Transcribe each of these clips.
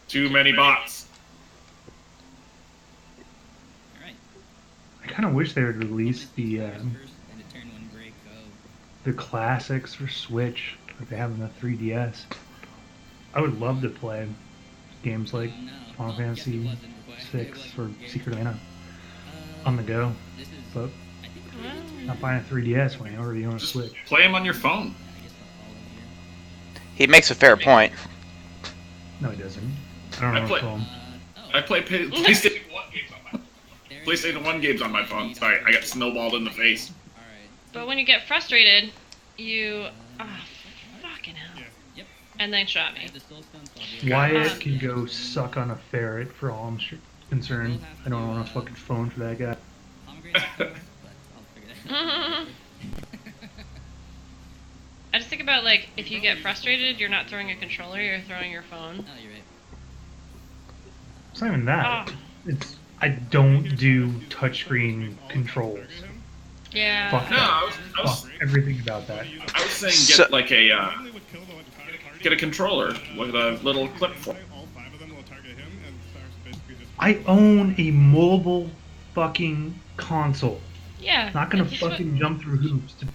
Too many bots. I kind of wish they would release the classics for Switch like they have in the 3DS. I would love to play games like Final Fantasy VI or Secret of Mana on the go, but not buying a 3DS when I already own a Switch. Play them on your phone. He makes a fair point. No, he doesn't. I don't know a phone. I play PlayStation 1 games on my PlayStation 1 games on my phone. Sorry, I got snowballed in the face. But when you get frustrated, you... fucking hell. And then shot me. Wyatt can go suck on a ferret for all I'm concerned. I don't want a fucking phone for that guy. I just think about, like, if you get frustrated, you're not throwing a controller, you're throwing your phone. It's not even that. It's I don't do touchscreen controls. Yeah. Fuck that. Fuck everything about that. I was saying get a controller with a little clip for it. I own a mobile fucking console. Yeah. Not gonna fucking jump through hoops to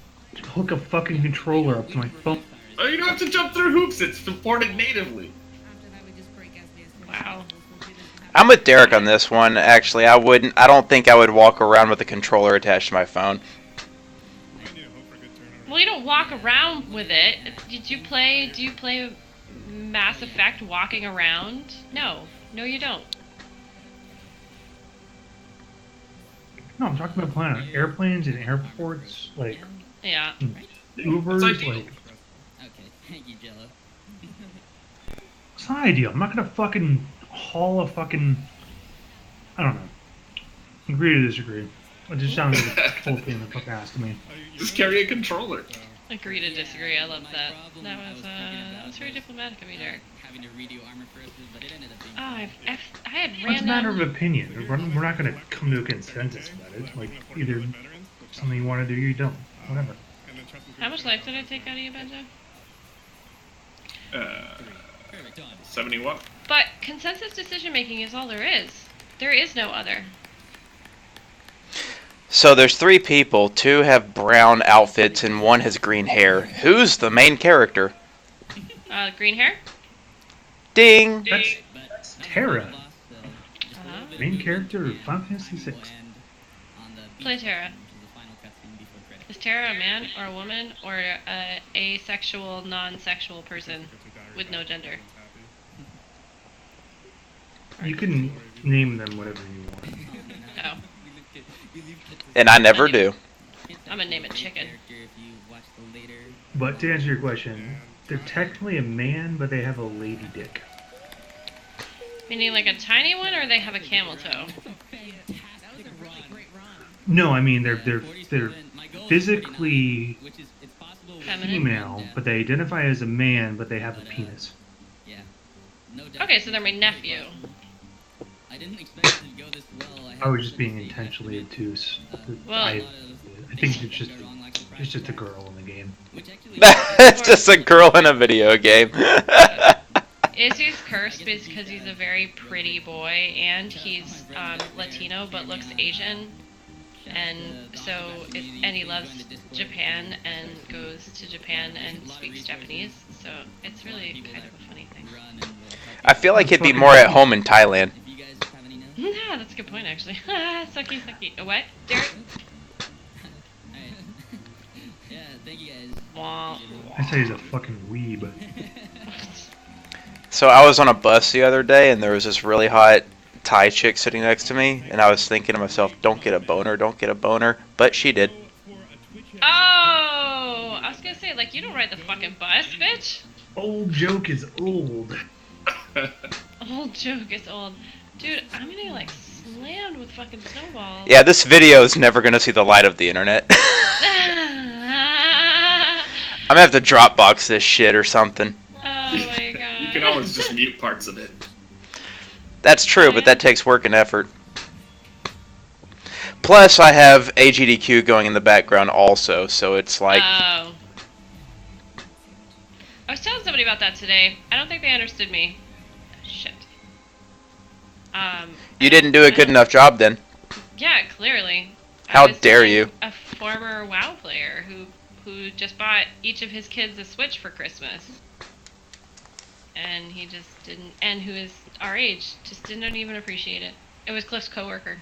hook a fucking controller up to my phone. Oh, you don't have to jump through hoops. It's supported natively. Wow. I'm with Derek on this one. Actually, I don't think I would walk around with a controller attached to my phone. Well, you don't walk around with it. Do you play Mass Effect walking around? No. No, you don't. No, I'm talking about playing on airplanes and airports, like Yeah. Ubers, like. Okay, thank you, Jello. It's not ideal. I'm not gonna fucking haul a fucking. I don't know. Agree to disagree. It just sounds like a whole thing that fucking asked me. Just carry a controller. Agree to disagree. I love that. That was very diplomatic of you, Derek. Having to redo armor first, but it ended up being. Oh, I had random. It's a matter of opinion. We're not gonna come to a consensus about it. Like either something you want to do, or you don't. Whatever. How much life did I take out of you, Benjo? 71. But consensus decision making is all there is. There is no other. So there's 3 people. 2 have brown outfits and 1 has green hair. Who's the main character? Green hair? Ding! That's Terra. Main character of Final Fantasy VI. Play Terra. Is Terra a man or a woman or a asexual, non-sexual person with no gender? You can name them whatever you want. Oh. And I never do. I'm gonna name it Chicken. But to answer your question, they're technically a man, but they have a lady dick. Meaning like a tiny one, or they have a camel toe? No, I mean they're physically Feminine? female, but they identify as a man, but they have a penis. Okay, so they're my nephew. I didn't expect it to go this well. I was just being intentionally obtuse. Well- I think it's just a girl in the game. It's just a girl in a video game. Izzy's cursed because he's a very pretty boy, and he's Latino but looks Asian, and and he loves Japan and goes to Japan and speaks Japanese. So it's really kind of a funny thing. I feel like he'd be more at home in Thailand. Yeah, that's a good point actually. Sucky, sucky. What, Derek? Yeah, thank you guys. Wah. I say he's a fucking weeb. So I was on a bus the other day, and there was this really hot Thai chick sitting next to me, and I was thinking to myself, don't get a boner, don't get a boner, but she did. Oh, I was gonna say, like, you don't ride the fucking bus, bitch. Old joke is old. Old joke is old. Dude, I'm getting, like, slammed with fucking snowballs. Yeah, this video is never going to see the light of the internet. I'm going to have to Dropbox this shit or something. Oh my god. You can always just mute parts of it. That's true, but that takes work and effort. Plus, I have AGDQ going in the background also, so it's like... Oh. I was telling somebody about that today. I don't think they understood me. Shit. You didn't do a good enough job then. Yeah, clearly. How I was dare telling you? A former WoW player who just bought each of his kids a Switch for Christmas, and he just didn't. And who is our age, just didn't even appreciate it. It was Cliff's coworker.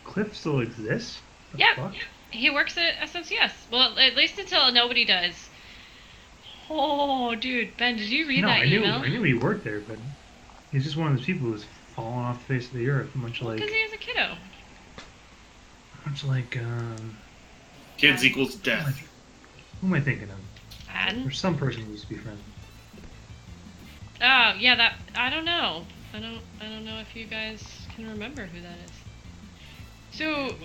Cliff still exists? The Yep. fuck? He works at SNCS. Well, at least until nobody does. Oh, dude, Ben, did you read No, that email? I knew he worked there, but he's just one of those people who's fallen off the face of the earth, much Well, like because he was a kiddo. Kids equals death. who am I thinking of? Adam? There's some person who used to be friends. Oh, yeah, that I don't know. I don't know if you guys can remember who that is. So,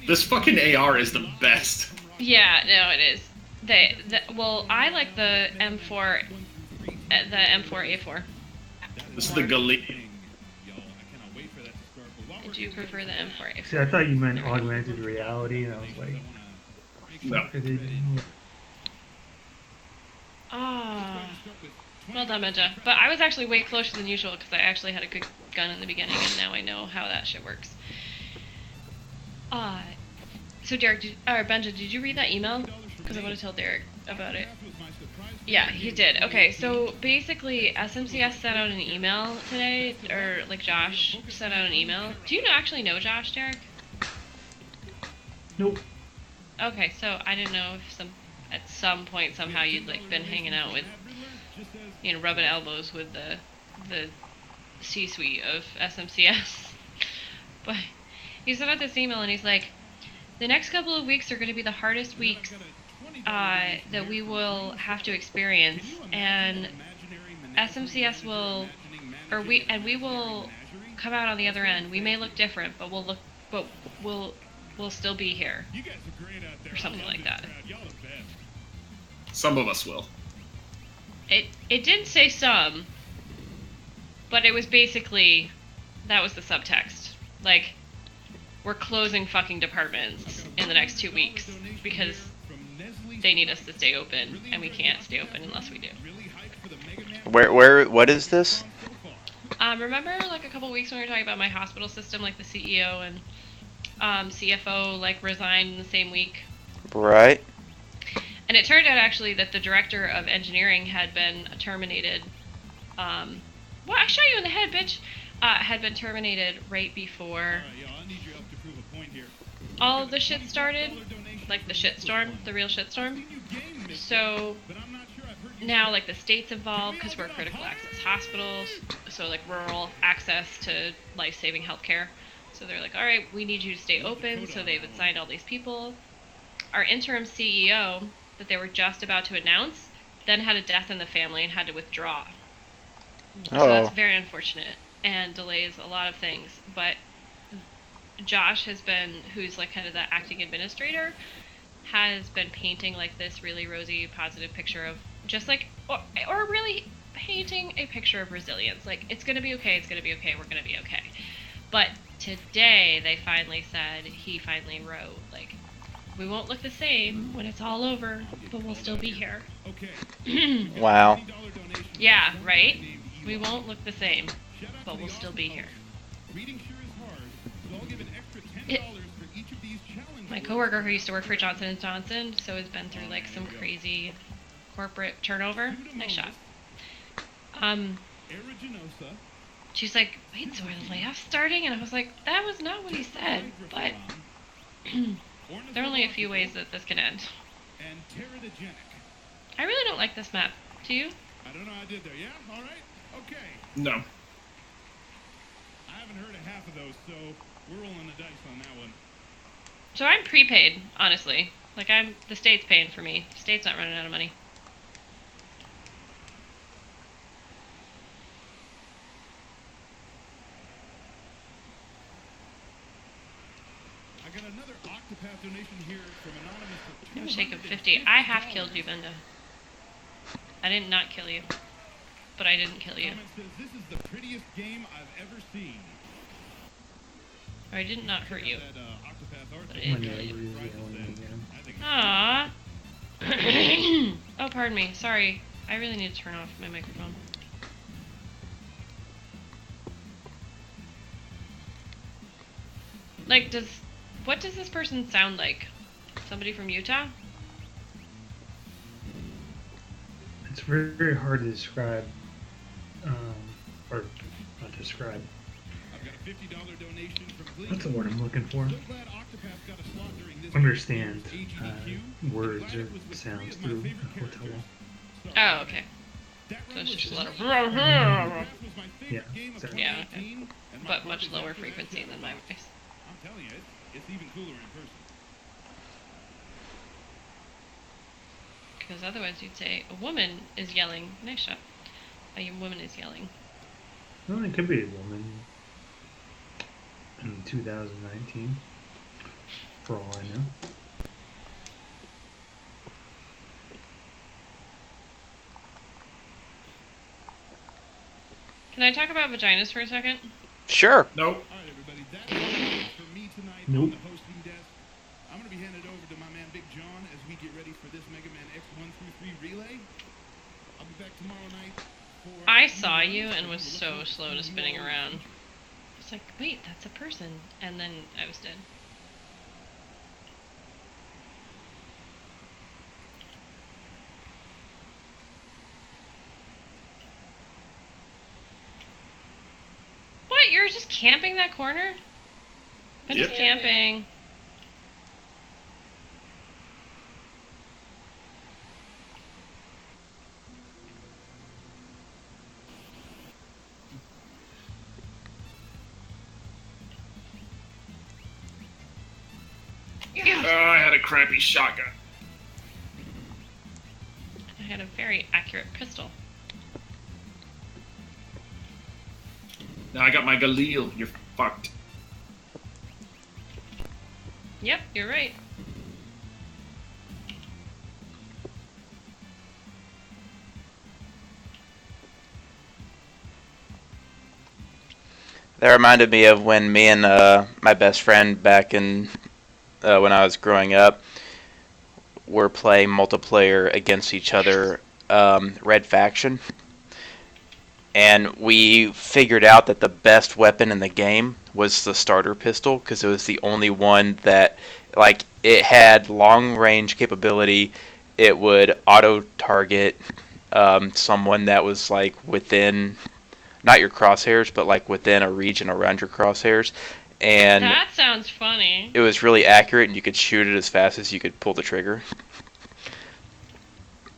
This fucking AR is the best. yeah, no, it is. Well, I like the M4, the M4A4. This is the Galil. Do you prefer the M4A4? See, I thought you meant augmented reality, and I was like, No. fuck are they doing? Ah, well done, Benja. But I was actually way closer than usual because I actually had a good gun in the beginning, and now I know how that shit works. So Derek, Benja, did you read that email? Because I want to tell Derek about it. Yeah, he did. Okay, so basically, SMCS sent out an email today, or like Josh sent out an email. Do you actually know Josh, Derek? Nope. Okay, so I didn't know if at some point somehow you'd like been hanging out with, rubbing elbows with the C-suite of SMCS. But he sent out this email and he's like, the next couple of weeks are going to be the hardest weeks that we will have to experience, and SMCS will, we will come out on the other end. We may look different, but we'll still be here, or something like that. Some of us will. It didn't say some, but it was basically, that was the subtext. Like, we're closing fucking departments in the next 2 weeks because they need us to stay open, and we can't stay open unless we do. What is this? Remember, like, a couple weeks when we were talking about my hospital system, like the CEO and CFO, like, resigned in the same week? Right. And it turned out, actually, that the director of engineering had been terminated. Well, I shot you in the head, bitch! Had been terminated right before all of the shit started. Like, the shitstorm, the real shitstorm. So, now, like, the state's involved because we're critical access hospitals. So, like, rural access to life-saving healthcare. So they're like, all right, we need you to stay open. So they've assigned all these people. Our interim CEO that they were just about to announce then had a death in the family and had to withdraw. So that's very unfortunate and delays a lot of things. But Josh has been, who's like kind of the acting administrator, has been painting like this really rosy, positive picture of just like, or really painting a picture of resilience. Like, it's going to be okay, it's going to be okay, we're going to be okay. But today they finally said, he finally wrote, like, we won't look the same when it's all over, but we'll still be here. Wow. Yeah, right? We won't look the same, but we'll still be here. My coworker who used to work for Johnson & Johnson, so has been through like some crazy corporate turnover. Nice shot. She's like, wait, so are the layoffs starting? And I was like, that was not what he said, but there are only a few ways that this can end. I really don't like this map. Do you? I don't know, I did there. Yeah? All right? Okay. No. I haven't heard of half of those, so we're rolling the dice on that one. So I'm prepaid, honestly. Like, the state's paying for me. The state's not running out of money. I got another Octopath donation here from Anonymous. I'm shaking 50. I half killed you, Benda. I didn't not kill you. But I didn't kill you. Comment says, this is the prettiest game I've ever seen. I did not hurt you. That, Octopath Art But thing it My is neighbor is priceless, yelling and again. I think Aww. Oh, pardon me. Sorry. I really need to turn off my microphone. Like, what does this person sound like? Somebody from Utah? It's very, very hard to describe, or not describe. I've got a $50 donation from Glee. What's the word I'm looking for? So glad Octopath got a slot during this Understand year's AGDQ. words Glad or it was with three sounds of my through favorite a hotel characters. wall. So, Oh, okay. that So run it's was just a lot of... Octopath was my favorite Yeah, game of sorry. Yeah, okay. 2018, and my But much focus lower after that frequency kept than my voice. I'm telling you, it's even cooler in person. Because otherwise you'd say, a woman is yelling. Nice shot. A woman is yelling. Well, it could be a woman in 2019, for all I know. Can I talk about vaginas for a second? Sure. Nope. All right, everybody, that's it for me tonight Nope. on the hosting desk. I'm going to be handing it over to my man Big John as we get ready for this Mega Man X1 through 3 relay. I'll be back tomorrow night for... I saw you and was so slow to spinning around. It's like, wait, that's a person. And then I was dead. What? You're just camping that corner? I'm just Yep. camping. Oh, I had a crappy shotgun. I had a very accurate pistol. Now I got my Galil. You're fucked. Yep, you're right. That reminded me of when me and my best friend back in when I was growing up were playing multiplayer against each other, Red Faction, and we figured out that the best weapon in the game was the starter pistol because it was the only one that, like, it had long range capability. It would auto target someone that was like within, not your crosshairs, but like within a region around your crosshairs. And That sounds funny. it was really accurate, and you could shoot it as fast as you could pull the trigger.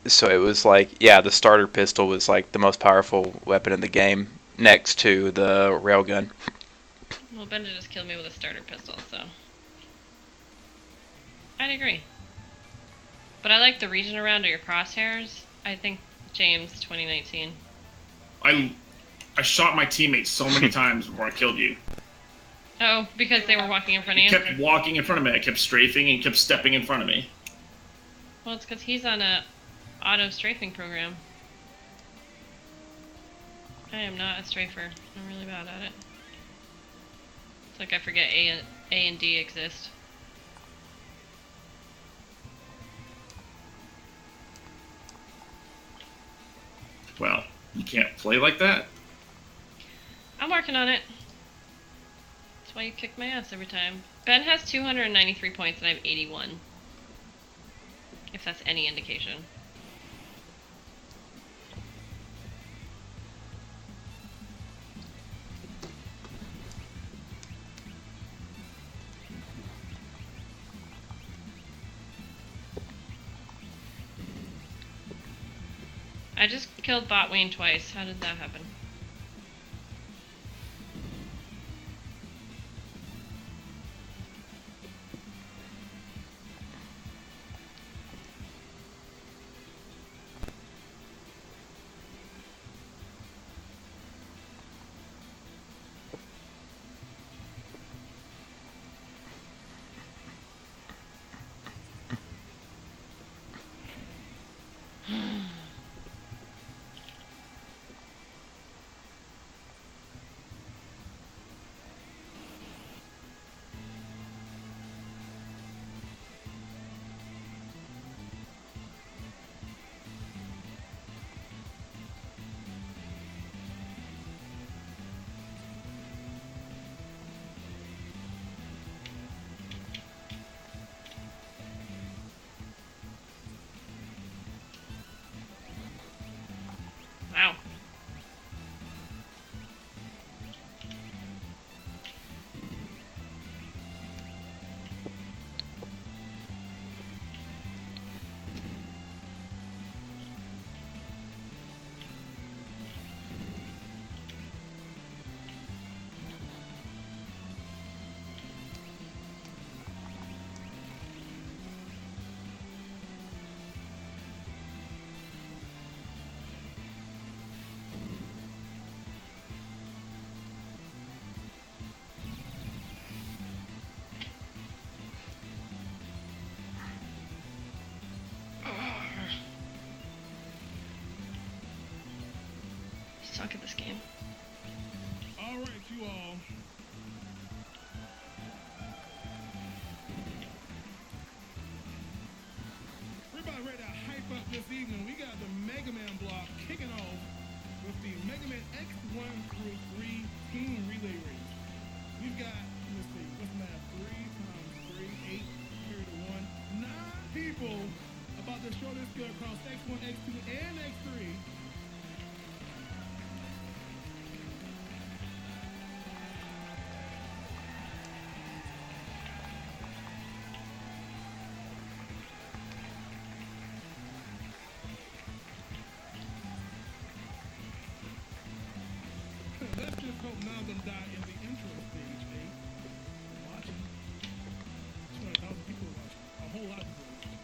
So it was like, yeah, the starter pistol was like the most powerful weapon in the game, next to the railgun. Well, Bender just killed me with a starter pistol, so... I'd agree. But I like the region around your crosshairs. I think James 2019. I shot my teammates so many times before I killed you. Oh, because they were walking in front of He you? kept walking in front of me. I kept strafing and kept stepping in front of me. Well, it's because he's on a auto strafing program. I am not a strafer. I'm really bad at it. It's like I forget A and D exist. Well, you can't play like that. I'm working on it. That's why you kick my ass every time. Ben has 293 points and I have 81. If that's any indication. I just killed Botween twice. How did that happen? this evening, we got the Mega Man block kicking off with the Mega Man X1 through 3 team relay race. We've got, let's see, what's math? 3 times 3, 8, carry to 1, 9 people about to show this skill across X1, X2, and X3. Let's just hope none of them die in the intro stage, eh? Watching. 200,000 people watching. A whole lot of people watching.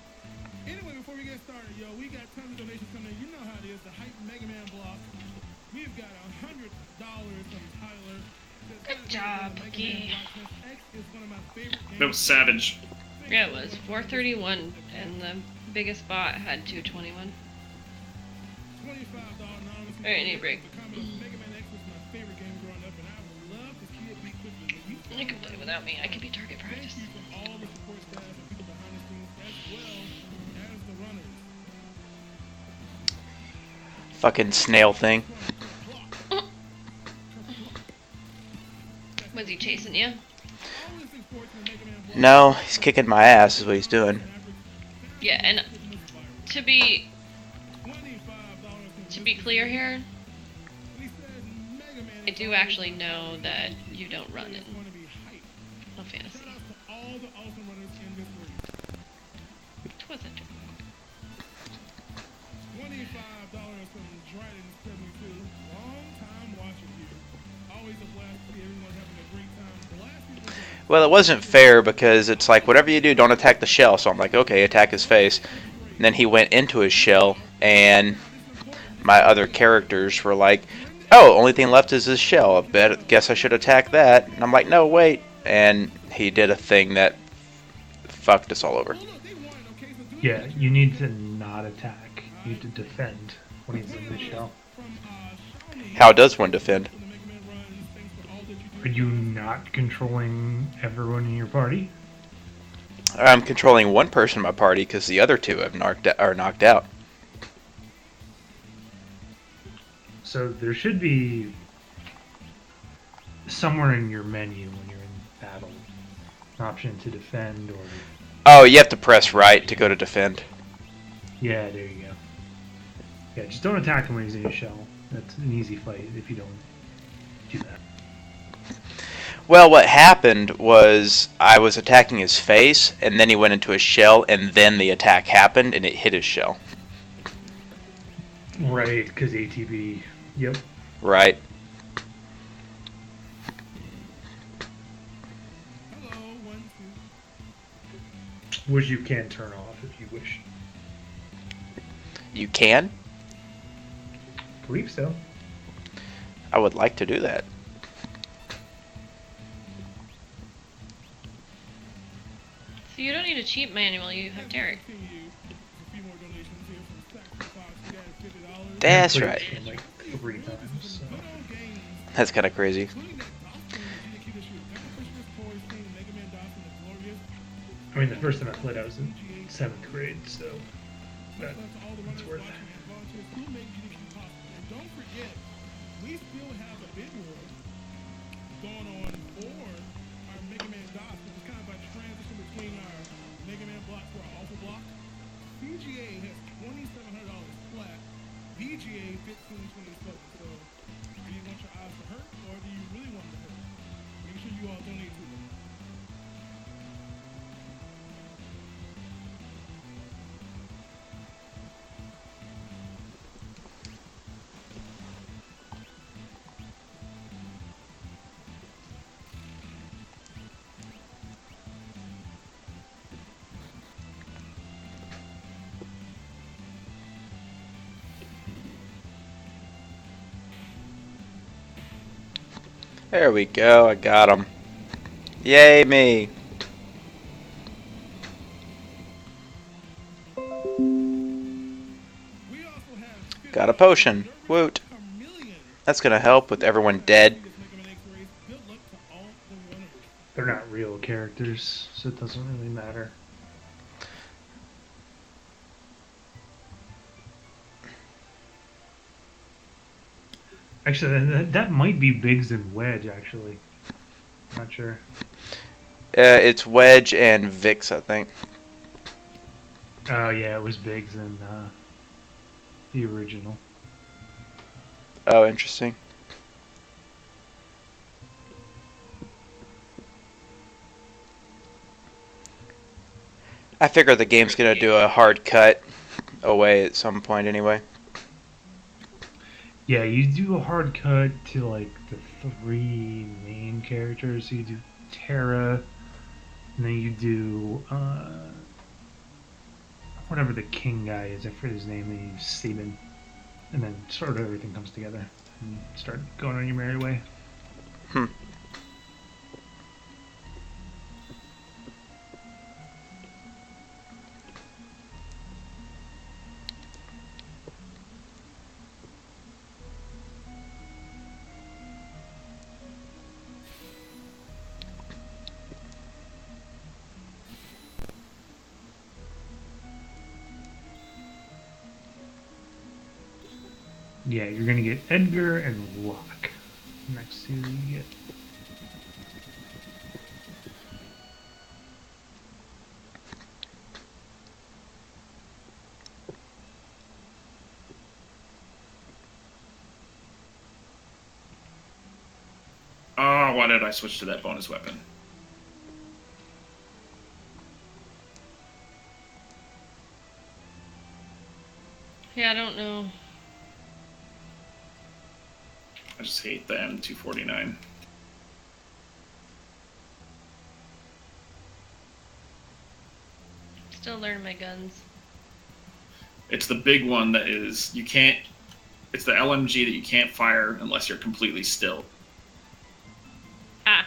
Anyway, before we get started, yo, we got tons of donations coming in. You know how it is, the Hype Mega Man block. We've got $100 from Tyler. Good job, Bookie. X is one of my favorite games. That was savage. Yeah, it was 431, and the biggest bot had 221. $25 anonymous. Alright, need a break. Mega Man X was my favorite game growing up, and I would love to see it be quickly. You can play without me. I can be target Thank practice. you from all the support staff and people behind the scenes, as well as the runners. Fucking snail thing. Was he chasing you? No, he's kicking my ass is what he's doing. Yeah, and to be clear here, I do actually know that you don't run in no fantasy. What was it? $25 from Dryden72. Long time watching you. Always a blast to see everyone having a great time. Blast people. Well, it wasn't fair because it's like, whatever you do, don't attack the shell. So I'm like, okay, attack his face. And then he went into his shell, and my other characters were like, oh, only thing left is his shell. Guess I should attack that. And I'm like, no, wait. And he did a thing that fucked us all over. Yeah, you need to not attack. You need to defend when he's in the shell. How does one defend? Are you not controlling everyone in your party? I'm controlling one person in my party because the other two have knocked out. So there should be somewhere in your menu when you're in battle an option to defend or... Oh, you have to press right to go to defend. Yeah, there you go. Yeah, just don't attack him when he's in his shell. That's an easy fight if you don't do that. Well, what happened was I was attacking his face, and then he went into his shell, and then the attack happened, and it hit his shell. Right, because ATB. Yep. Right. Hello, 1, 2. Which you can turn off if you wish. You can? I believe so. I would like to do that. So you don't need a cheat manual, you have Derek. That's I played right. this game like 3 times. So. That's kind of crazy. I mean, the first time I played, I was in 7th grade, so that's worth it. Don't forget, we still have a bid war going on for our Mega Man DOS, which is kind of a transition between our Mega Man block to our Alpha block. CGA has $2,700 flat, VGA 1527. So, do you want your eyes to hurt, or do you really want them to hurt? Make sure you all donate to them. There we go, I got him. Yay me. Got a potion. Woot. That's gonna help with everyone dead. They're not real characters, so it doesn't really matter. Actually, that might be Biggs and Wedge. Actually, not sure. It's Wedge and Vix, I think. Oh yeah, it was Biggs and the original. Oh, interesting. I figure the game's gonna do a hard cut away at some point anyway. Yeah, you do a hard cut to like the three main characters. You do Terra, and then you do whatever the king guy is. I forget his name. Then you Steven, and then sort of everything comes together and you start going on your merry way. Hmm. Yeah, you're gonna get Edgar and Locke. Next two you get. Oh, why did I switch to that bonus weapon? Yeah, I don't know. I just hate the M249. Still learning my guns. It's the big one that is, you can't, it's the LMG that you can't fire unless you're completely still. Ah.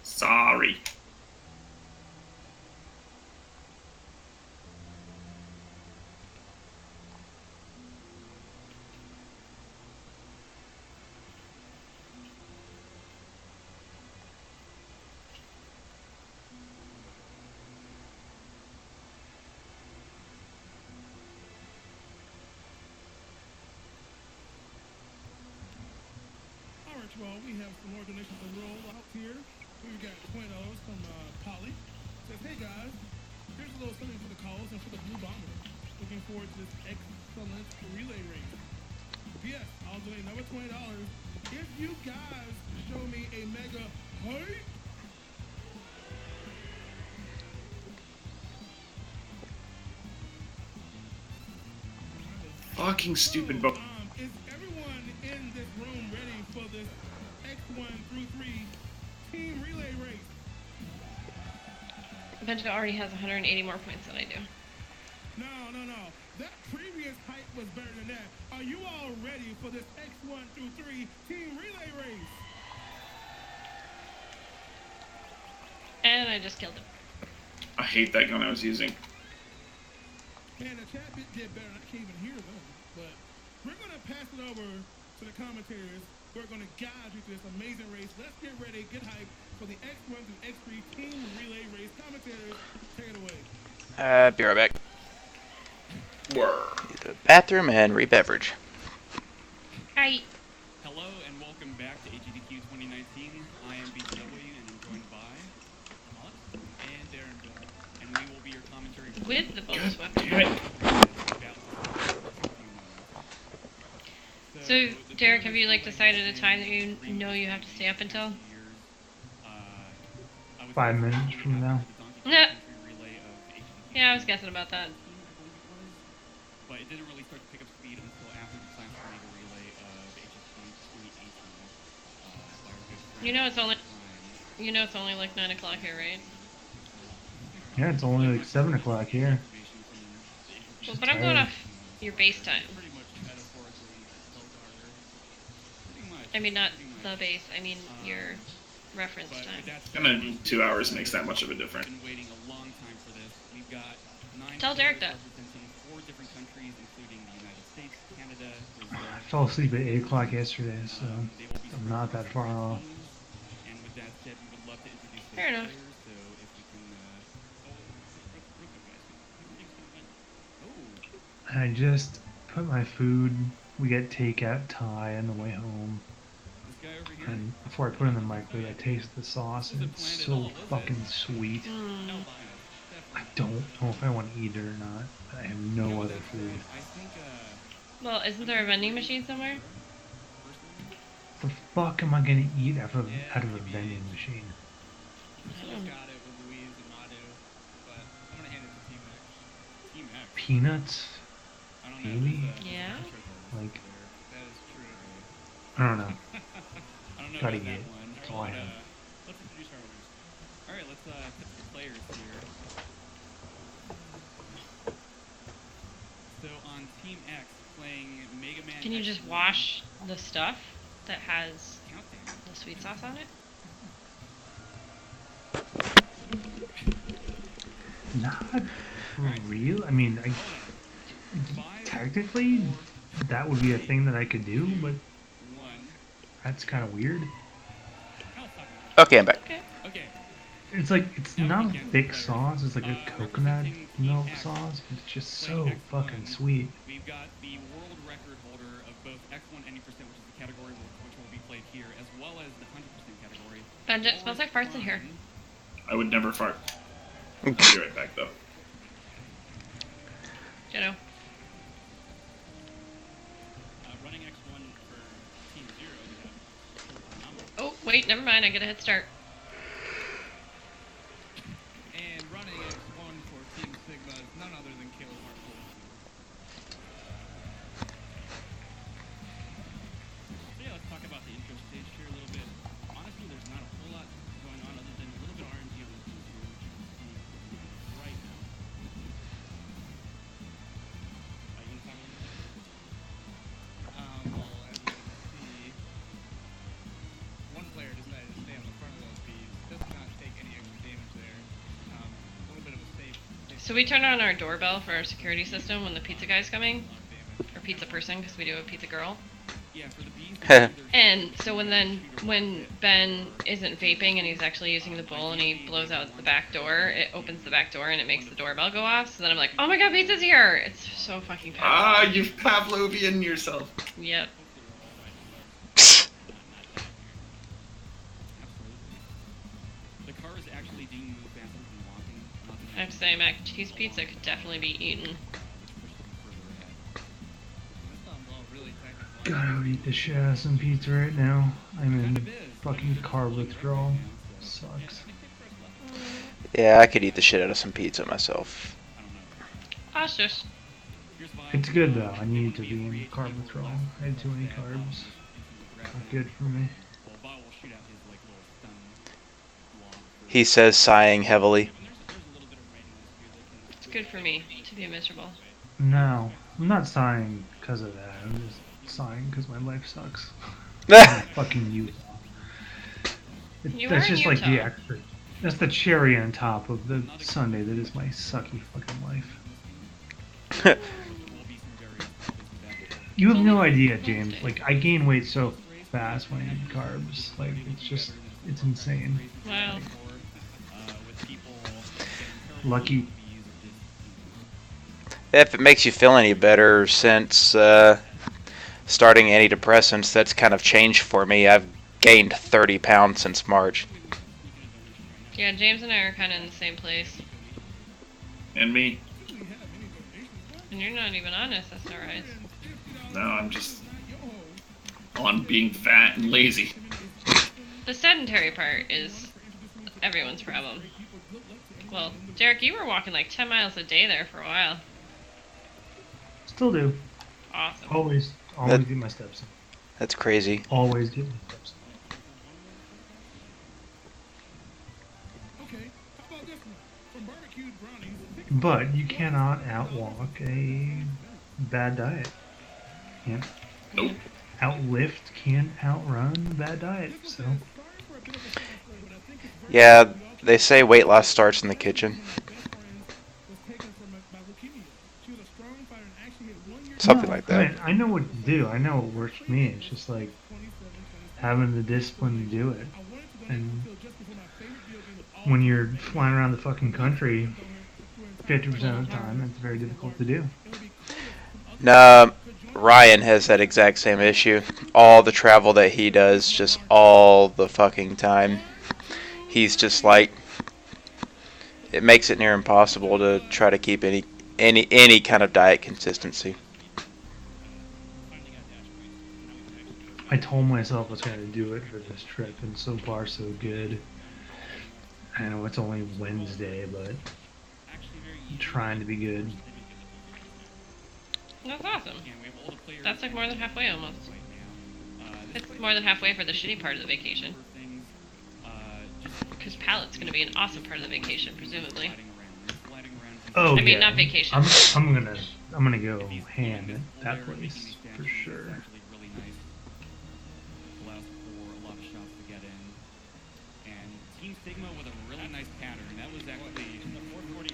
Sorry. All right, y'all. We have some more donations to roll out here. We've got $20 from Polly. Says, hey guys, here's a little something for the cause and for the Blue Bomber. Looking forward to this excellent relay race. P.S. I'll donate another $20 if you guys show me a mega hype. Fucking stupid book. Is everyone in this room ready for this X1 through 3 team relay race? Benja already has 180 more points than I do. No. That previous hype was better than that. Are you all ready for this X1 through 3 team relay race? And I just killed him. I hate that gun I was using. Man, the chat did better. I can't even hear them. But we're going to pass it over to the commentators who are going to guide you through this amazing race. Let's get ready, get hyped for the X1 through X3 team relay race. Commentators, take it away. Be right back. Word. The bathroom and re-beverage. Hi. Hello and welcome back to AGDQ 2019. I am BTW and I'm joined by Alex and Darren Bill. And we will be your commentary for With the bonus weapon. Damn it. So, Derek, have you like decided a time that you know you have to stay up until? I would 5 minutes from now. Yeah. Relay of HTTP. Yeah, I was guessing about that. But it didn't really start to pick up speed until after the Classic Mega Relay of HSP 2018. By our good friend You know it's only Ryan. you know it's only like 9 o'clock here, right? Yeah, it's only like 7 o'clock here. Information from the April Well, but I'm going tired. off your base time. pretty much metaphorically felt harder. Pretty much. I mean, not pretty much. the base. I mean your reference But time. with that said, And then 2 hours makes that much of a difference. We've been waiting a long time for this. We've got 9 Tell Derek players that. representing 4 different countries, including the United States, Canada, Brazil. I fell asleep at 8 o'clock yesterday, so They will be I'm not that far off. And with that said, we would love to introduce those Fair enough. players. So if we can, I just put my food. We get takeout Thai on the way home. this guy over here. And before I put it in the microwave, I taste the sauce, and it's so fucking sweet. Mm. I don't know if I want to eat it or not, but I have no other food. I think, Well, isn't there a vending machine somewhere? The fuck am I gonna eat out of a vending machine? Got it with Louise and Madu, but I'm gonna hand it to Team X. Team X. Peanuts? I don't know. Maybe? Yeah. Like, That is true. I don't know. I don't know Gotta about that eat it. one. That's all I have. Let's introduce our winners. All right, let's tip the players here. So on Team X, playing Mega Man. Can you just X1 wash the stuff that has Countdown. the sweet sauce on it? Not for real. I mean, technically, that would be a thing that I could do, but One. that's kind of weird. Oh, fuck. Okay, I'm back. Okay. Okay. It's like, it's not a thick sauce, it's like a coconut milk sauce, but it's just so fucking sweet. We've got the world record holder of both X1 any %, which is the category which will be played here, as well as the 100% category. Benja, it smells like farts in here. I would never fart. I'll be right back though. You know. Running X1 for Team 0, we have Oh, wait, never mind. I get a head start. And running X1 for Team Sigma is none other than Caleb Hartford. Yeah, let's talk about the intro stage here a little bit. Honestly, there's not a whole lot going on other than a little bit of RNG on the team here, which you can see right now. You want to talk about this? Well, as you can see, one player decided to stay on the front of those bees. Does not take any extra damage there. A little bit of a safe So we turn on our doorbell for our security system when the pizza guy's coming, damage. or pizza person, because we do a pizza girl. Yeah, for the bees, And so when Ben isn't vaping and he's actually using the bowl and he blows out the back door, it opens the back door and it makes the doorbell go off. So then I'm like, oh my god, pizza's here! It's so fucking Ah, fast. you've Pavlovian yourself. Yep. the car is actually being moved faster than walking. Not I have to say, mac and cheese pizza could definitely be eaten. This sounds all really technical. Gotta eat the shit out of some pizza right now. I'm in fucking carb withdrawal. Sucks. Yeah, I could eat the shit out of some pizza myself. I don't know. Cautious. Here's Vibe. It's good though. I need to be in carb withdrawal. I had too many carbs. Not good for me. Well, Bob will shoot out his like little stun block for- He says, sighing heavily. And there's a little bit of rain in this here that can It's good for me to be miserable. No, I'm not sighing because of that. I'm just sighing because my life sucks. Fucking Utah. You That's are in just like the Utah. extra. That's the cherry on top of the Sunday that is my sucky fucking life. will be some various things with that. You have no idea, James. Like, I gain weight so fast when I eat carbs. Like, it's insane. Wow. With people Lucky. If it makes you feel any better, since starting antidepressants, that's kind of changed for me. I've gained 30 pounds since March. Yeah, James and I are kind of in the same place. And me. And you're not even on SSRIs. No, I'm just on being fat and lazy. The sedentary part is everyone's problem. Well, Derek, you were walking like 10 miles a day there for a while. Still do. Awesome. Always That- get my steps in. That's crazy. Always get my steps Okay, how about this one? From barbecued brownies. in. But you cannot outwalk a bad diet. Can't Nope. outlift, can't outrun a bad diet. So Yeah, they say weight loss starts in the kitchen. Something like that. I mean, I know what to do. I know what works for me. It's just like having the discipline to do it. And when you're flying around the fucking country 50% of the time, it's very difficult to do. No, Ryan has that exact same issue. All the travel that he does, just all the fucking time. He's just like, it makes it near impossible to try to keep any kind of diet consistency. I told myself I was going to do it for this trip, and so far so good. I know it's only Wednesday, but I'm trying to be good. That's awesome. That's like more than halfway almost. It's more than halfway for the shitty part of the vacation. Because Pallet's going to be an awesome part of the vacation, presumably. Oh, I mean, yeah. not vacation. I'm gonna go ham at that place for sure. Allows for a lot of shots to get in. And Team Sigma with a really nice pattern. That was actually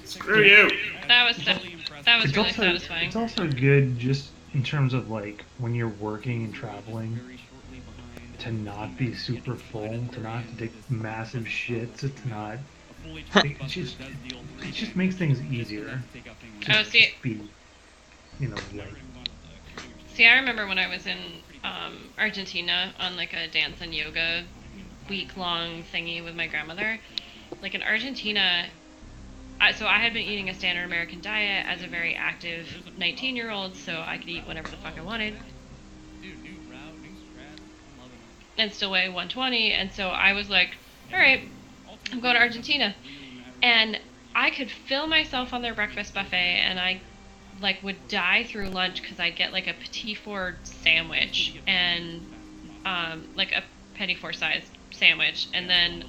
Screw you. That was really impressive. that was It's really also satisfying. it's also good just in terms of like when you're working and traveling Very shortly behind. to not be super full, to not have to take massive shits, to not. A full It just makes things easier. Oh, see, Be, like See, I remember when I was in Argentina on like a dance and yoga week-long thingy with my grandmother. Like in Argentina, so I had been eating a standard American diet as a very active 19-year-old, so I could eat whatever the fuck I wanted. And still weigh 120, and so I was like, all right, I'm going to Argentina. And I could fill myself on their breakfast buffet, and I like would die through lunch because I'd get like a petit four sandwich and like a petit four size sandwich, and then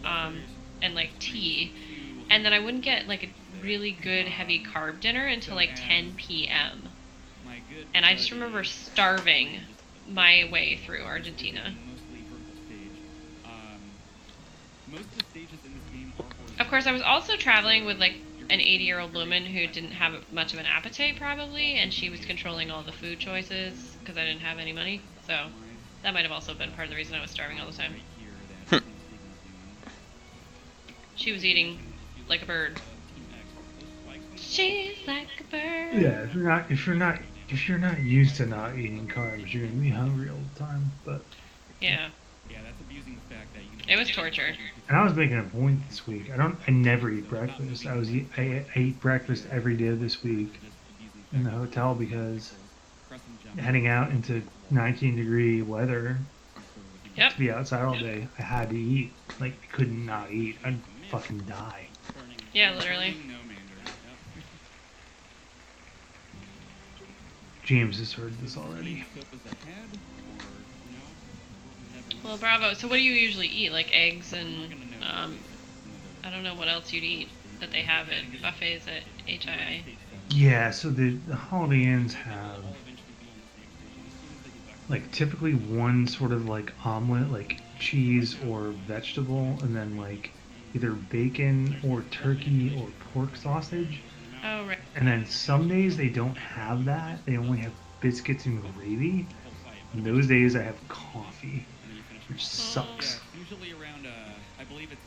and like tea, and then I wouldn't get like a really good heavy carb dinner until like 10 p.m. And I just remember starving my way through Argentina. Of course, I was also traveling with like an 80-year-old woman who didn't have much of an appetite probably, and she was controlling all the food choices because I didn't have any money. So that might have also been part of the reason I was starving all the time. She was eating like a bird. She's like a bird. yeah. If you're not used to not eating carbs, you're gonna be hungry all the time. But Yeah, Yeah, that's abusing the fact that you. it was torture. and I was making a point this week. I never eat breakfast. I ate breakfast every day of this week in the hotel because heading out into 19-degree weather Yep. to be outside all day, I had to eat. Like I couldn't not eat. I'd fucking die. Yeah, literally. James has heard this already. Well, bravo. So what do you usually eat? Like eggs and I don't know what else you'd eat that they have at buffets at HII. Yeah, so the Holiday Inns have like typically one sort of like omelet, like cheese or vegetable, and then like either bacon or turkey or pork sausage. Oh, right. And then some days they don't have that. They only have biscuits and gravy. And those days I have coffee, which sucks. Usually around, I believe it's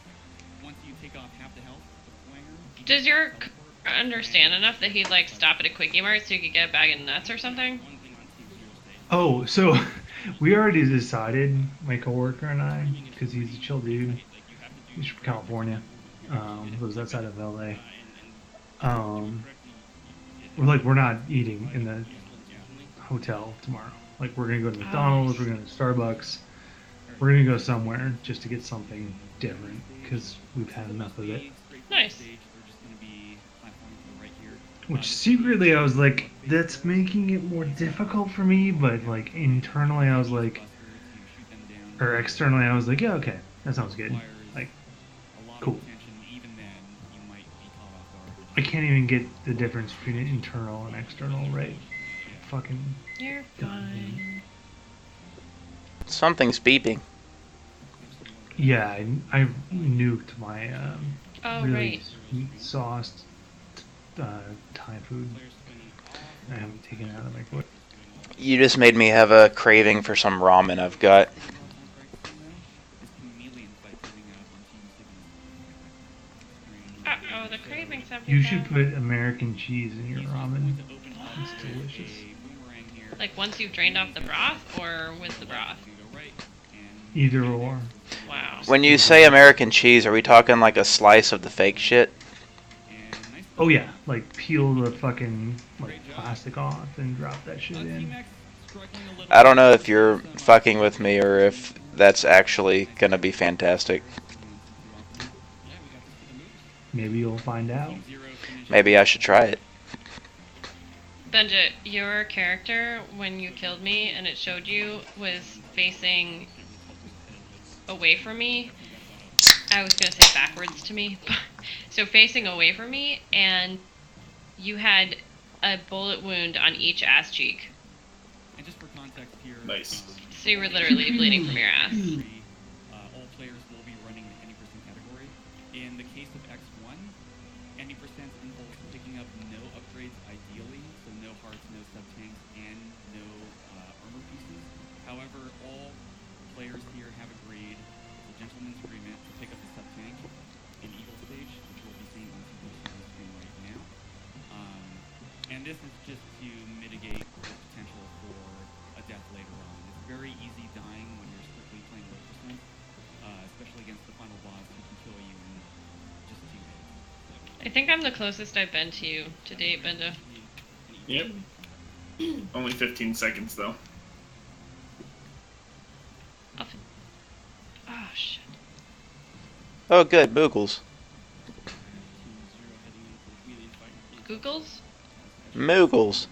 once you take off half the health of Swanger. Does your understand enough that he'd like stop at a Quickie Mart so you could get a bag of nuts or something? Oh, so we already decided, my coworker and I, because he's a chill dude. He's from California. Lives outside of LA. We're not eating in the hotel tomorrow. Like we're gonna go to McDonald's, we're going to Starbucks, We're gonna go somewhere just to get something different because we've had enough of it. Nice. Which secretly I was like, that's making it more difficult for me, but like internally I was like, or externally I was like, yeah, okay, that sounds good. Like, cool. I can't even get the difference between an internal and external right. Fucking You're fine. Something's beeping. yeah, I nuked my Oh, really right. sweet sauced Thai food. I haven't taken it out of the microwave. You just made me have a craving for some ramen I've got. Uh-oh, the cravings have You begun. should put American cheese in your ramen. It's delicious. Like once you've drained off the broth or with the broth? Either or. Wow. When you say American cheese, are we talking like a slice of the fake shit? Oh yeah, like peel the fucking like plastic off and drop that shit in. I don't know if you're fucking with me or if that's actually gonna be fantastic. Maybe you'll find out. Maybe I should try it. Benja, your character, when you killed me and it showed you, was facing away from me. I was going to say backwards to me. So facing away from me, and you had a bullet wound on each ass cheek. And just for context here, Nice. So you were literally bleeding from your ass. all players will be running the any percent category. In the case of X1, any percent involves picking up no upgrades ideally, so no hearts, no sub-tanks, and no armor pieces. However, all players here have agreed, it's a gentleman's agreement, to pick up the sub-tank in Eagle Stage, which we'll be seeing on the screen right now. And this is just to mitigate the potential for a death later on. It's very easy dying when you're strictly playing low percent, especially against the final boss who can kill you in just 2 hits. I think I'm the closest I've been to you to date, Benja. Yep. Only 15 seconds though. Oh, shit. Oh, good, Moogles. Googles? Moogles.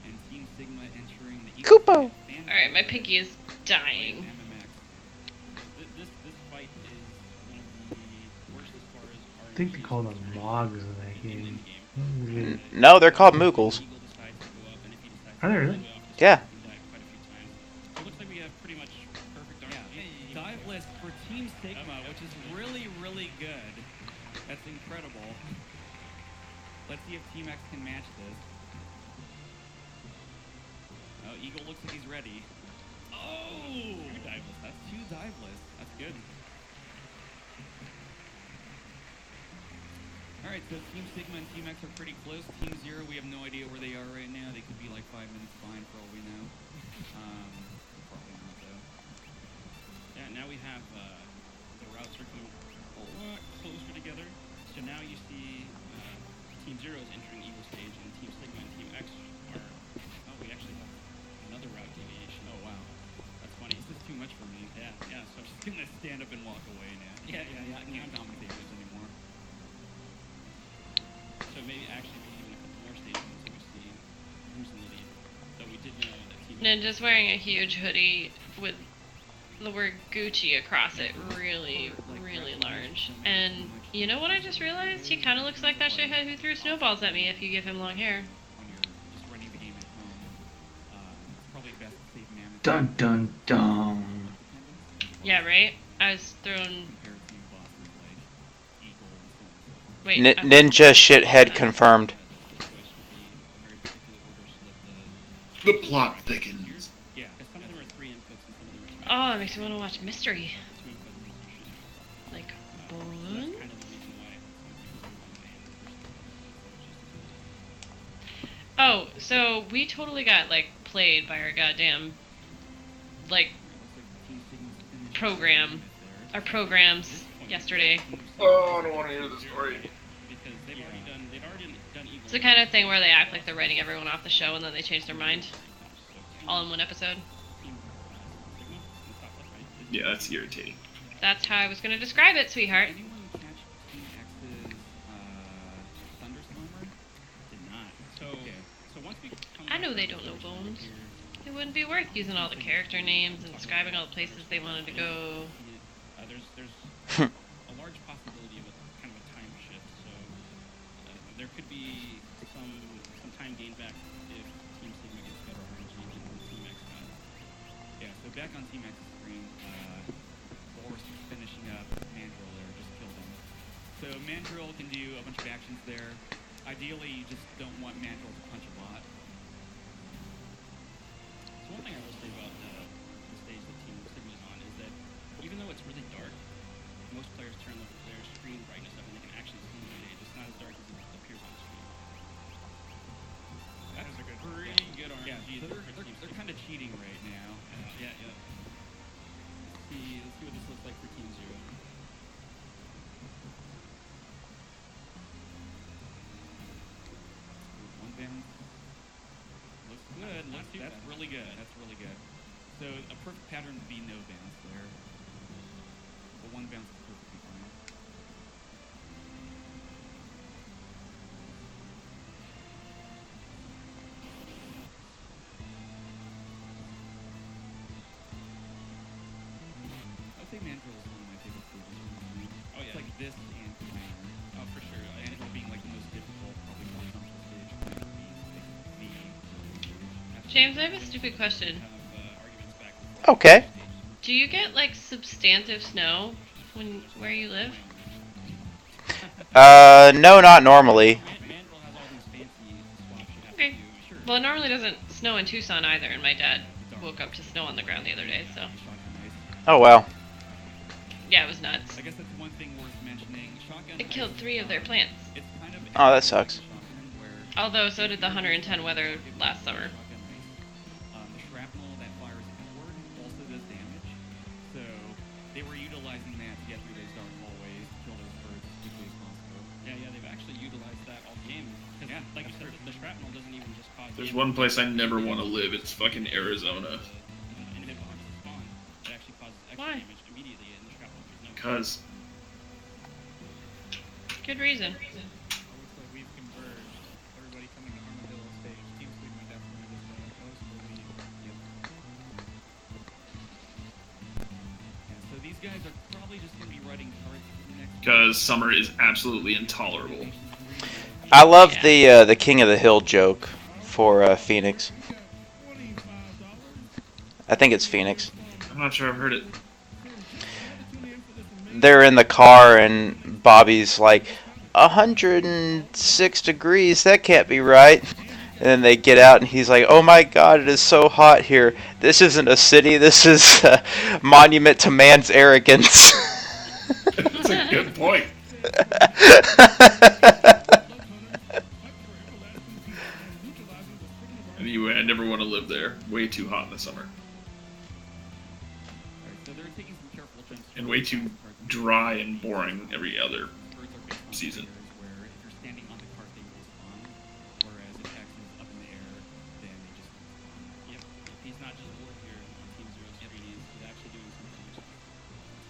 And Team Sigma entering the Koopo. Alright, my pinky is dying. This fight is one of the worst as far as I think they call them logs in that game. Weird. No, they're called Moogles. Are they really? Yeah. It looks like we have pretty much perfect armor. Dive list for Team Sigma, which is really, really good. That's incredible. Let's see if Team X can match this. Oh, Eagle looks like he's ready. Oh! 2 dive lists. That's 2 dive lists. That's good. Alright, so Team Sigma and Team X are pretty close. Team Zero, we have no idea where they are right now. They could be like 5 minutes behind for all we know. Probably not, though. Yeah, now we have the routes are getting a lot closer together. So now you see Team Zero is entering Eagle Stage, and Team Sigma and Team X are. Oh, we actually have another route deviation. Oh, wow. That's funny. This is too much for me. Yeah, yeah. So I'm just I'm gonna stand up and walk away now. Yeah, yeah, yeah. I can't commentate this anymore. So maybe actually even a couple more stations until we see who's in the lead. Though we did know that Team Ninja's wearing a huge hoodie with the word Gucci across it, really, really large. And you know what I just realized? He kind of looks like that shithead who threw snowballs at me if you give him long hair. When you're just running the game at home, it's probably best to save mammoth. Dun dun dun. Yeah, right? I was thrown... Compared to bosses like Eagle and so on and so forth. Wait, Ninja shithead confirmed. The choice would be a very particular order so that the The plot thickens. yeah, because some of them are 3 inputs and some of them are 2 Oh, that makes me want to watch Mystery. inputs. Like, That's Bone? kind of the reason why Oh, so we totally got, like, played by our goddamn, like, program. Our programs yesterday. Oh, I don't want to hear the story. because they'd already done Eagle. It's the kind of thing where they act like they're writing everyone off the show and then they change their mind. All in one episode. Team Sigma in Southwest, right? Yeah, that's irritating. That's how I was going to describe it, sweetheart. Anyone catch Team X's Thunderstormer? Did not. So, Okay. so once we come I know back they to don't know the Bones. here, It wouldn't be worth using all the character names and describing all the places they wanted to go. there's a large possibility of a kind of a time shift. So there could be some time gained back if Team Sigma gets better RNG than Team X does. Yeah, so back on Team X's screen, Boris is finishing up Mandrill there, just killed him. So Mandrill can do a bunch of actions there. Ideally, you just don't want Mandrill to punch a bot. So one thing I will say about the stage that Team Sigma is on is that even though it's really dark, most players turn their screen brightness up and they can actually see the stage. It's not as dark as it appears on screen. That is a good, Pretty good RNG. Yeah, so for they're Team Sigma. kind of cheating right now. Yeah. Let's see what this looks like for Team Zero. One bounce. Looks good. Not too That's bad. really good. That's really good. So a perfect pattern would be no bounce there. But one bounce is perfectly fine. I'd say Mandrill is one of my favorite stages. Oh It's yeah. like this and Commander. Oh, for sure. Mandrill being like the most difficult, probably horizontal stage. Commander being like the James, I have a stupid question. Arguments back and forth. Okay. Do you get like substantive snow where you live? No, not normally. Mandrill has all these fancy swaps you have Okay. to do. Sure. Well, it normally doesn't snow in Tucson either, and my dad woke up to snow on the ground the other day, so Shotgun ice. Oh wow. yeah, it was nuts. I guess that's one thing worth mentioning. Shotgun It killed ice, 3 of their plants. It's kind of Oh, that sucks. shotgun where Although so did the 110 weather last summer. shotgun ice. The shrapnel that fires outward also does damage. So they were utilizing that to get through those dark hallways, kill those birds as quickly as possible. Yeah, they've actually utilized that all game. 'Cause Yeah, like you that's said, the shrapnel doesn't even just cause. There's damage. one place I never want to live. It's fucking Arizona. And hitbox spawn. It actually causes extra Why? damage immediately, and the shrapnel there's no. Because Good reason. Looks like we've converged. Everybody coming to Armadillo stage. Team Sigma definitely with the noticeable lead. Yeah, so these guys are probably just going to be writing cards for the next. because summer is absolutely intolerable. I love the King of the Hill joke for Phoenix. I think it's Phoenix. I'm not sure I've heard it. They're in the car and Bobby's like, 106 degrees, that can't be right. And then they get out and he's like, oh my god, it is so hot here. This isn't a city, this is a monument to man's arrogance. That's a good point. Anyway, I never want to live there. Way too hot in the summer. Alright, so they're taking some careful jumps. And way too dry and boring every other Birds are based on season. areas where if you're standing on the cart, they will spawn. Whereas if X is up in the air, then they just don't spawn. Yep. He's not just bored here on Team Zero's screen. He's actually doing something.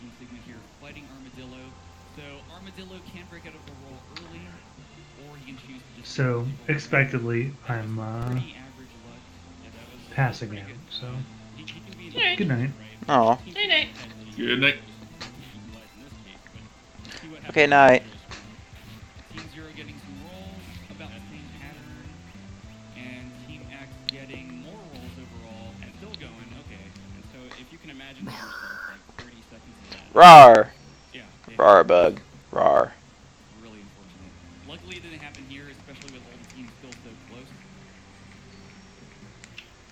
Team Sigma here fighting Armadillo. So Armadillo can break out of the roll early, or he can choose to just. So, expectedly, I'm Pretty average luck. Yeah, that was passing pretty him. good. So, He can be Alright. good night. Aw. Night night. Good night. Okay, night. Team Zero getting some rolls, about the same pattern, and Team X getting more rolls overall, and still going, okay. And so if you can imagine yourself like 30 seconds of that. Rawr. Yeah, Rawr, bug. Rawr. really unfortunate. Luckily it didn't happen here, especially with all the teams still so close.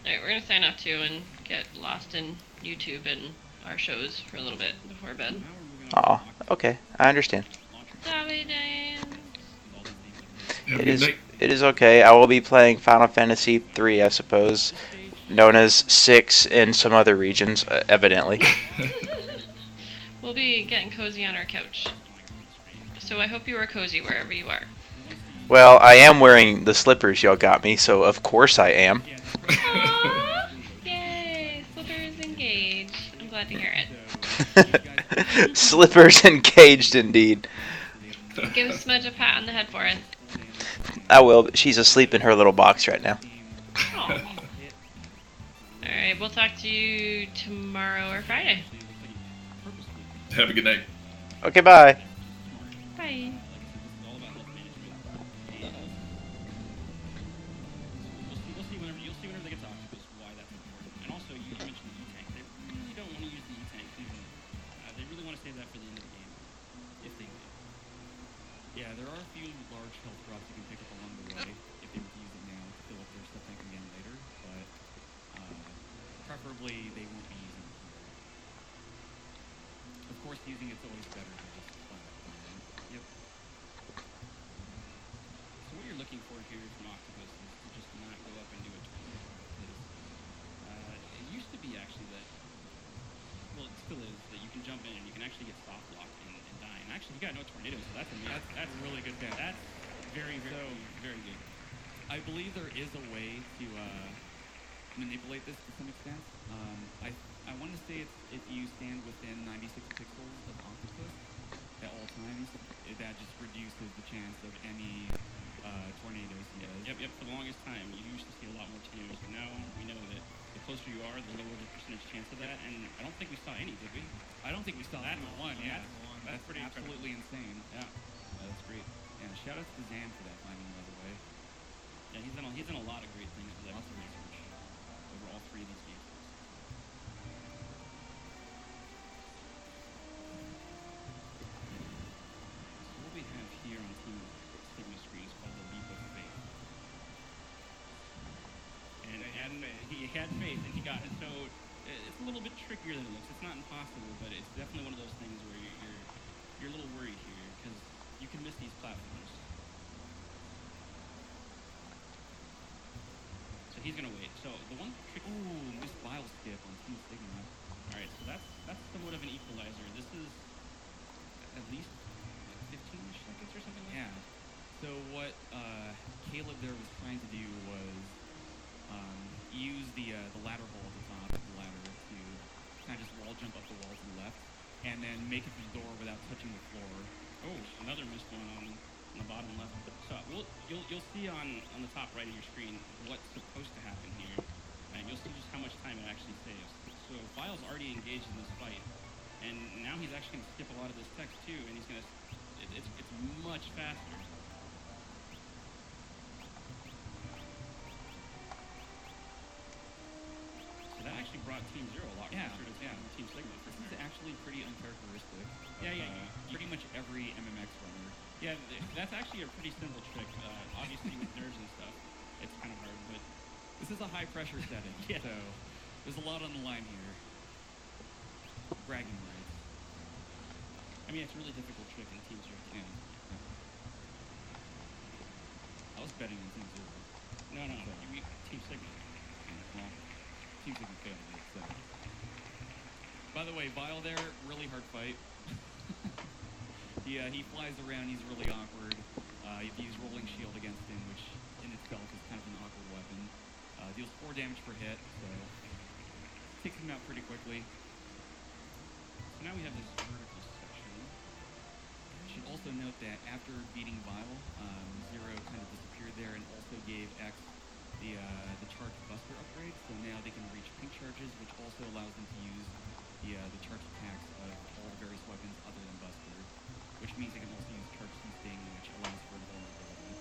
Alright, we're gonna sign off too and get lost in YouTube and our shows for a little bit before bed. Now we're moving on Aw. to Okay, I understand. launcher Sorry, Diane. and all these things. Have a It good is. night. It is okay. I will be playing Final Fantasy 3, I suppose, known as 6 in some other regions, evidently. We'll be getting cozy on our couch. So I hope you are cozy wherever you are. Well, I am wearing the slippers y'all got me, so of course I am. Aww. Yay! Slippers engage. I'm glad to hear it. Slippers and caged indeed. Give Smudge a pat on the head for it. I will, but she's asleep in her little box right now. Oh. Alright, we'll talk to you tomorrow or Friday. Have a good night. Okay, bye. Bye. We'll see whenever they get to Octopus why that's important. And also, you mentioned the E-Tank. They really don't want to use the E-Tank. They really want to save that for the end of the game, if they do. Yeah, there are a few large health drops you can pick up along the way if they were to use it now to fill up their stuff tank again later, but preferably they won't be using it here. Of course, using it's always better than just flat out playing. Yep. So what you're looking for here from Octopus is to just not go up and do a tornado, because it used to be actually that, well, it still is, that you can jump in and you can actually get soft locked and die. And actually, you got no tornado, so that's amazing. That's really good. That's very, very good. I believe there is a way to manipulate this to some extent. I want to say it's if you stand within 96 pixels of Octopus at all times, that just reduces the chance of any tornadoes he does. Yep. For the longest time, you used to see a lot more tornadoes, but now we know that the closer you are, the lower the percentage chance of that. And I don't think we saw any, did we? I don't think we saw that in one. Yeah, that's pretty absolutely insane. Yeah, that's great. Yeah, shout out to Zan for that finding, by the way. Yeah, he's done a lot of great things with lots of research over all three of these games. So what we have here on Team Sigma screen is called the Leap of Faith. And he had faith and he got it. So it's a little bit trickier than it looks. It's not impossible, but it's definitely one of those things where you're a little worried here because you can miss these platforms. So he's gonna wait. So the one trick. Ooh, missed bile skip on Team Sigma. All right, so that's somewhat of an equalizer. This is at least 15-ish seconds or something like that. Yeah. So what Caleb there was trying to do was use the ladder hole at the top of the ladder to kind of just wall jump up the wall to the left, and then make it to the door without touching the floor. Oh, another missed one on the bottom left. So you'll see on the top right of your screen what's supposed to happen here, and you'll see just how much time it actually saves. So File's already engaged in this fight, and now he's actually going to skip a lot of this text too, and he's going to. It's much faster. So that actually brought Team Zero a lot closer to Team Sigma. This is actually pretty uncharacteristic. Yeah. Pretty much every MMX runner. Yeah, that's actually a pretty simple trick. Obviously with nerves and stuff, it's kind of hard, but this is a high pressure setting, so there's a lot on the line here. Bragging rights. I mean, it's a really difficult trick in Team Zero. Yeah. I was betting on Team Zero. No, Team Sigma. Well, Team Sigma failed it, so. By the way, Vile there, really hard fight. He flies around, he's really awkward. You use Rolling Shield against him, which in itself is kind of an awkward weapon. Deals 4 damage per hit, so takes him out pretty quickly. So now we have this vertical section. Should also note that after beating Vile, Zero kind of disappeared there and also gave X the charge buster upgrade, so now they can reach pink charges, which also allows them to use the charge attacks of all the various weapons other than buster, which means they can also use charge sting, which allows for invulnerability.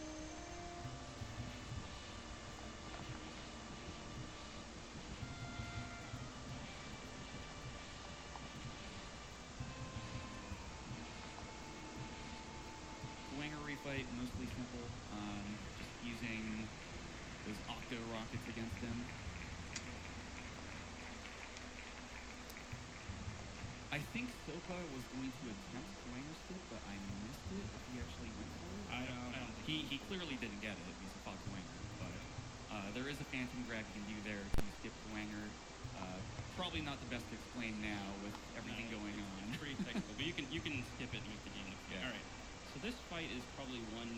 Wanger refight, mostly simple, just using those Octo rockets against them. I think Sopa was going to attempt Wanger skip, but I missed it if he actually went for it. I don't think he clearly didn't get it. He's a Fox Wanger, but there is a phantom grab you can do there to skip Wanger. Probably not the best to explain now with everything going on. Pretty technical, but you can skip it and make the game look good. All right. So this fight is probably one,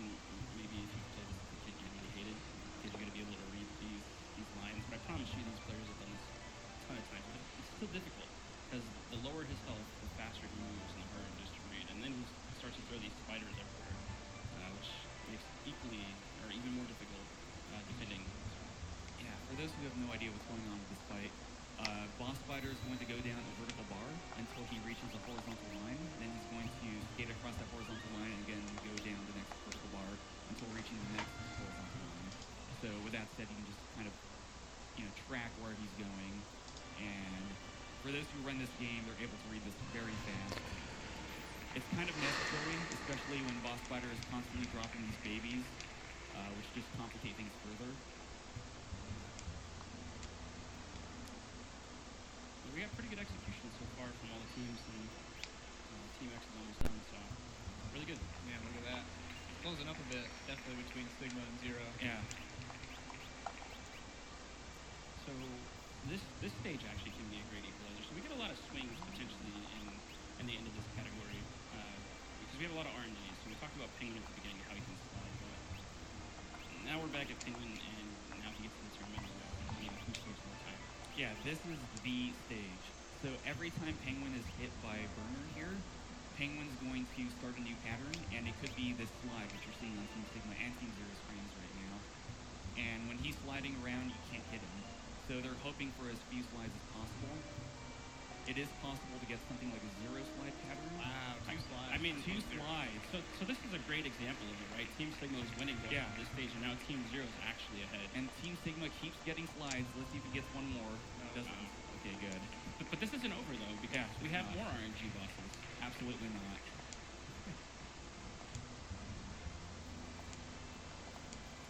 maybe if you play this as a kid, you really hated, because you're going to be able to read these lines. But I promise you, these players have done this a ton of times. But it's still difficult, because the lower his health, the no idea what's going on with this fight. Boss fighter is going to go down a vertical bar until he reaches a horizontal line. Then he's going to skate across that horizontal line and again go down the next vertical bar until reaching the next horizontal line. So with that said, you can just kind of, track where he's going. And for those who run this game, they're able to read this very fast. It's kind of necessary, especially when boss fighter is constantly dropping these babies, which just complicate things further. We got pretty good execution so far from all the teams, and Team X is almost done, so really good. Yeah, look at that. Closing up a bit, definitely between Sigma and Zero. Yeah. So this stage actually can be a great equalizer. So we get a lot of swings potentially in the end of this category because we have a lot of RNG. So we talked about Penguin at the beginning, how he can slide, but now we're back at Penguin, and now he gets to the tournament. We need who takes more time. Yeah, this is the stage. So every time Penguin is hit by Burner here, Penguin's going to start a new pattern, and it could be this slide, which you're seeing on Team Sigma and Team Zero's screens right now. And when he's sliding around, you can't hit him. So they're hoping for as few slides as possible. It is possible to get something like a zero slide pattern. Wow, 2 slides. I mean, 2 slides. So this is a great example of it, right? Team Sigma is winning going Yeah. to this stage, and now Team Zero is actually ahead. And Team Sigma keeps getting slides. Let's see if he gets one more. Doesn't. Okay, good. But this isn't over though, because Yeah, we have it's more not. RNG bosses. Absolutely not.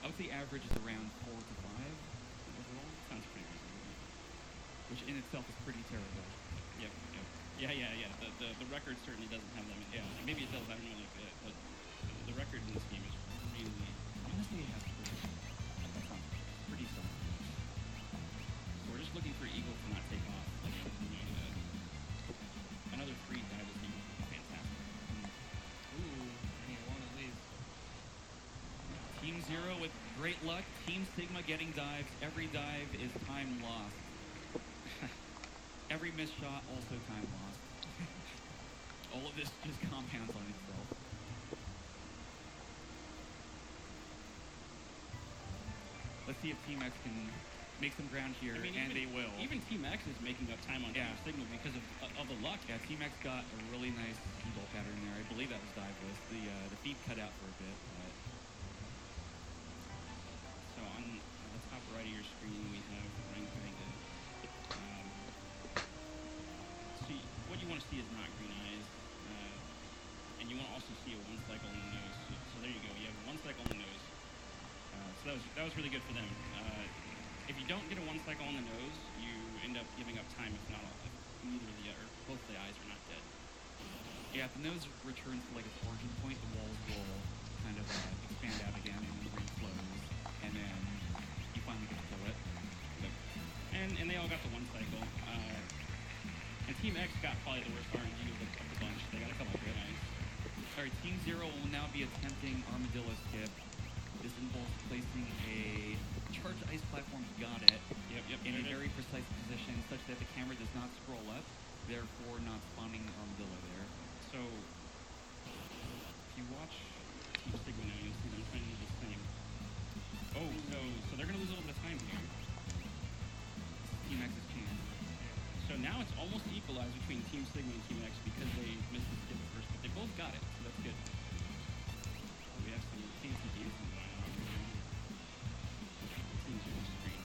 I would say average is around 4 to 5 overall. Sounds pretty reasonable. Which in itself is pretty terrible. Yep. Yeah. The record certainly doesn't have them. Yeah, maybe it does. I don't know, but the record in this game is really. Honestly, it has 3. That sounds pretty solid. So we're just looking for Eagle to not take off. Another free dive is going to be fantastic. Ooh, I need one at least. Team Zero with great luck. Team Sigma getting dives. Every dive is time lost. Every missed shot also time lost. All of this just compounds on itself. Let's see if Team X can make some ground here, and even, they will. Even Team X is making up time on Yeah. Team Sigma because of the luck. Yeah, Team X got a really nice goal pattern there. I believe that was diveless. The feet cut out for a bit, but So on the top right of your screen, we have Rank Dragon. See, what you want to see is not green eyes, and you want to also see a 1 cycle on the nose. So there you go. You have 1 cycle on the nose. So that was really good for them. If you don't get a 1 cycle on the nose, you end up giving up time. If not, if neither of the or both the eyes are not dead. yeah, if the nose returns to like its origin point, the walls will kind of expand out again and then reflows, and then you finally get to kill it. Yep. And they all got the 1 cycle. And Team X got probably the worst RNG of the bunch. They got a couple of great eyes. Alright, Team Zero will now be attempting Armadillo Skip. This involves placing a charged ice platform, got it, Yep. in a very precise position such that the camera does not scroll up, therefore not spawning Armadillo there. So if you watch Team Sigma now, you'll see them trying to do this thing. Oh, so they're going to lose a little bit of time here. Team X's chance. So now it's almost equalized between Team Sigma and Team X because they missed the skip first, but they both got it, so that's good. We have some fancy games going on here. Team Zero screen.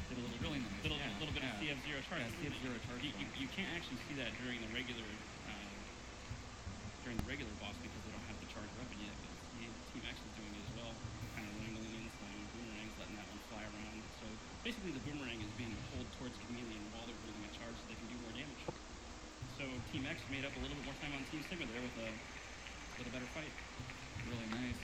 Did a little Really nice. little bit of CF0 charge. Yeah, CF0 charge. You can't actually see that during the regular boss because they don't have the charge weapon yet. But Team X is doing it as well, kind of wrangling in some boomerangs, letting that one fly around. So basically, the boomerang is being pulled towards Chameleon while they're holding a charge, so they can do more damage. So Team X made up a little bit more time on Team Sigma there with a little better fight. Really nice.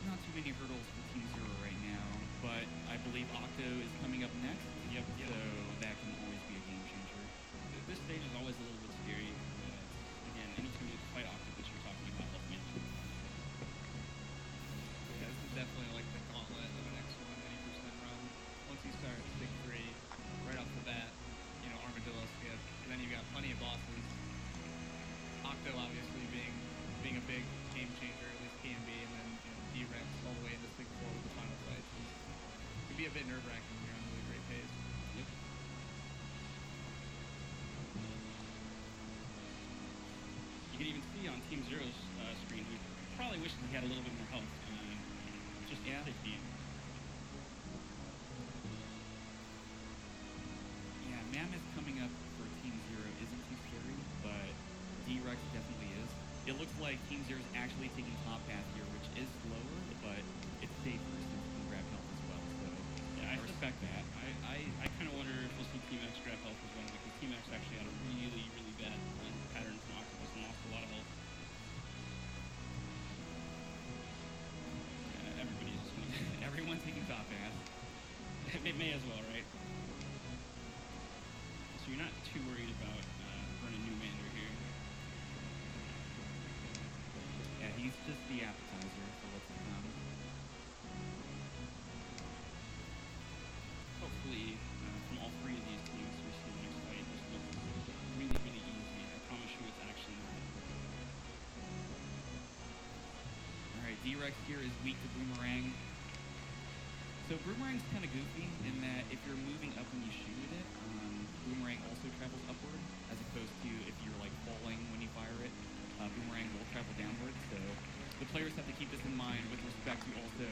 Not too many hurdles for Team Zero right now, but I believe Octo is coming up next. Yep. So that can always be a game changer. This stage is always a little bit scary. Again, anytime you fight Octopus, you're talking about left mid. Yeah, this is definitely like the gauntlet of an X1 80% run. Once you start Big 3, right off the bat, Armadillo big game changer, at least can be, and then D-Rex all the way into Sig 4 with the final fights. It can be a bit nerve-wracking when you're on a really great pace. Yep. You can even see on Team Zero's screen, we probably wish he had a little bit more health. Just safety. Yeah, Mammoth coming up for Team Zero isn't too scary, but D-Rex definitely is. It looks like Team Zero's actually taking top path here, which is slower, but it's safer since you can grab health as well. So Yeah, I respect that. I kind of wonder if we'll see Team X grab health as well, because Team X actually had a really, really bad pattern from Octopus and lost a lot of health. Everybody's just gonna... Everyone's taking top path. may as well, right? So you're not too worried about burning new Mander here. Yeah, he's just the appetizer for what's to come. Hopefully, from all three of these teams we see the next fight, this looks really, really easy. I promise you it's actually not. Alright, D-Rex here is weak to Boomerang. So Boomerang's kind of goofy in that if you're moving up when you shoot with it, Boomerang also travels upward, as opposed to if you're like falling when you fire it, Boomerang will travel downward. So the players have to keep this in mind with respect to also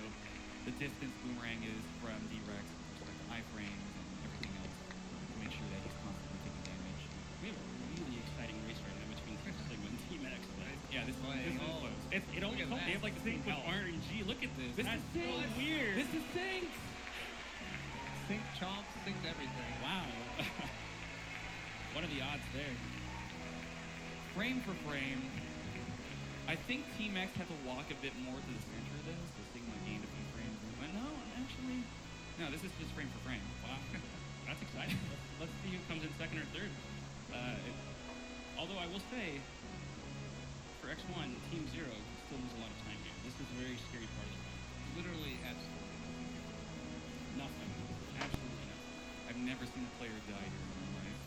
the distance Boomerang is from D-Rex with respect to iframes and everything else to make sure that he's constantly taking damage. We have a really exciting race right now between Team Sigma and Team X. Yeah, this is close. It only they have like the same with RNG. Look at this. This That's is so Sync. weird. This is Sync! Sync chomp, sync everything. Wow. What are the odds there? Frame for frame. I think Team X had to walk a bit more to the center of this, so Sigma gained a few frames. But no, actually, no, this is just frame for frame. Wow. That's exciting. Let's see who comes in second or third. Although I will say, for X1, Team Zero still lose a lot of time here. This is a very scary part of the fight. Literally, absolutely. Nothing. Absolutely nothing. I've never seen a player die here in my life.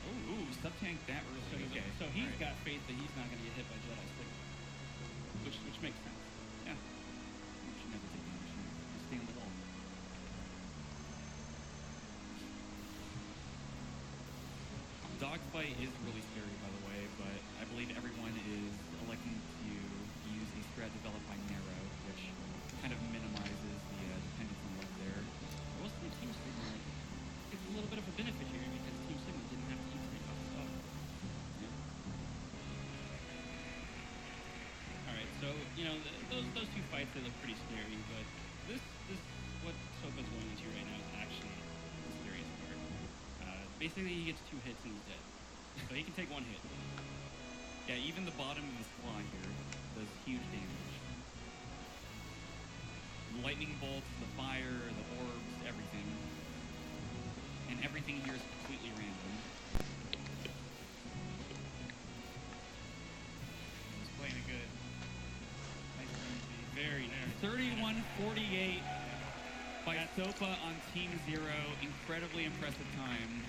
Ooh, sub-tank that early. Okay. So he's All right. got faith that he's not going to get hit by Jedi Sigma, which makes sense. Yeah. You should never take damage. You stay on the wall. Dogfight is really scary, by the way, but I believe everyone is electing to use a strat developed by Nero, which kind of minimizes the dependence on luck there. I will say Team Sigma gets a little bit of a benefit here because Team Sigma didn't have to eat very tough stuff. Alright, so, those two fights, they look pretty scary, but this what Sopa's going into right now is actually the scariest part. Basically, he gets 2 hits and he's dead. So he can take 1 hit. Yeah, even the bottom of his claw here does huge damage. The lightning bolts, the fire, the orbs, everything. And everything here is completely random. He's playing it good. Nice energy. Very nice. 31:48 by Sopa on Team Zero. Incredibly impressive time.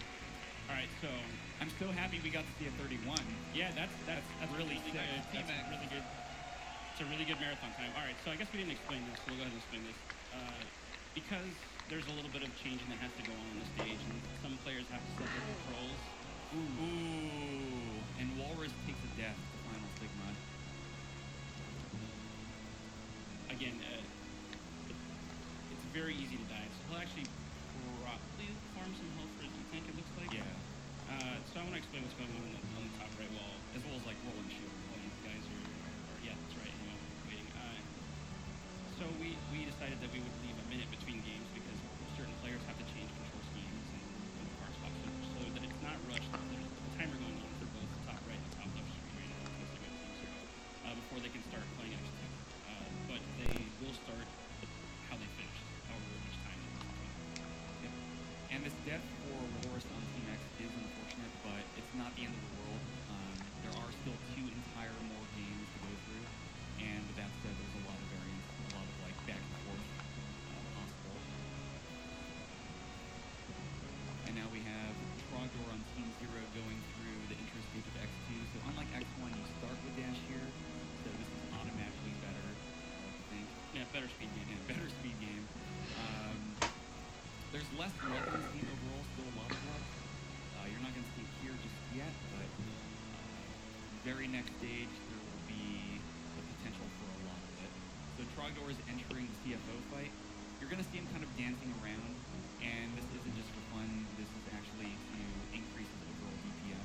Alright, so I'm so happy we got to see a 31. yeah, that's really sick. good. Team That's X. really good. It's a really good marathon time. Alright, so I guess we didn't explain this, so we'll go ahead and explain this. Because there's a little bit of changing that has to go on the stage, and some players have to set their controls. Ooh. And Walrus takes a death to Final Sigma. Again, it's very easy to die, so he'll actually probably farm some health for his tank, it looks like. Yeah. So I want to explain what's going on on the top right wall, As well as like rolling shield. while these guys are yeah, that's right, waiting. So we decided that we would leave a minute between games because certain players have to change control schemes and when the car stops so that it's not rushed. There's a timer going on for both the top right and the top left screen right now until they go to Team Zero, before they can start playing X2. But they will start how they finish, however much time they want. Yep. And this death for Walrus on Team X is unfortunate, but it's not the end of the world. There are still 2 entire more games to go through, and with that said, there's a lot of variance, a lot of like back and forth possible. And now we have Trogdor on Team Zero going through the first stage of X2. So unlike X1, you start with dash here, so this is automatically better, I think. Yeah, better speed game. Yeah, better speed game. There's less luck in this game overall, still a lot of luck. You're not going to see it here just yet, but very next stage there will be the potential for a lot of it. So Trogdor is entering the CFO fight. You're going to see him kind of dancing around, and this isn't just for fun, this is actually to increase his overall DPS.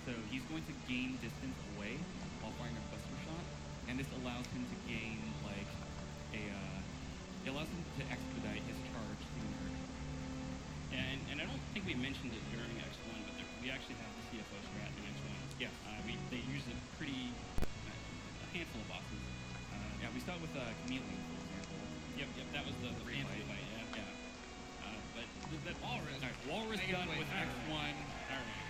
So he's going to gain distance away while firing a buster shot, and this allows him to gain like it allows him to expedite his charge sooner. And I don't think we mentioned it during X1, but we actually have the CFO strat in X1. Yeah. They use it pretty, a handful of bosses. Yeah, we saw it with Chameleon, for example. Yep, that was the Green fancy light. fight, yeah. But that Walrus. Alright, Walrus Negative done weight. with X1. alright.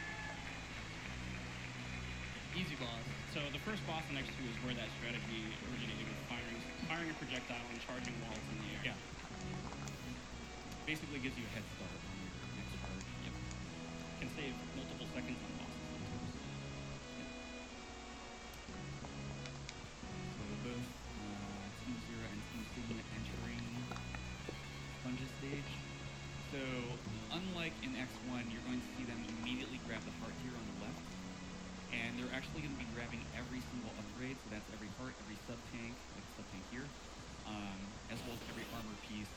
Easy boss. So the first boss in X2 is where that strategy originated with firing a projectile and charging walls in the air. Yeah. Basically gives you a head start on your next charge. Yep. Can save multiple seconds on bosses. So both Team Zero and Team Sigma entering Sponge's stage. So unlike in X1, you're going to see them immediately grab the heart here on the left. And they're actually going to be grabbing every single upgrade, so that's every heart, every sub-tank, like the sub-tank here, as well as every armor piece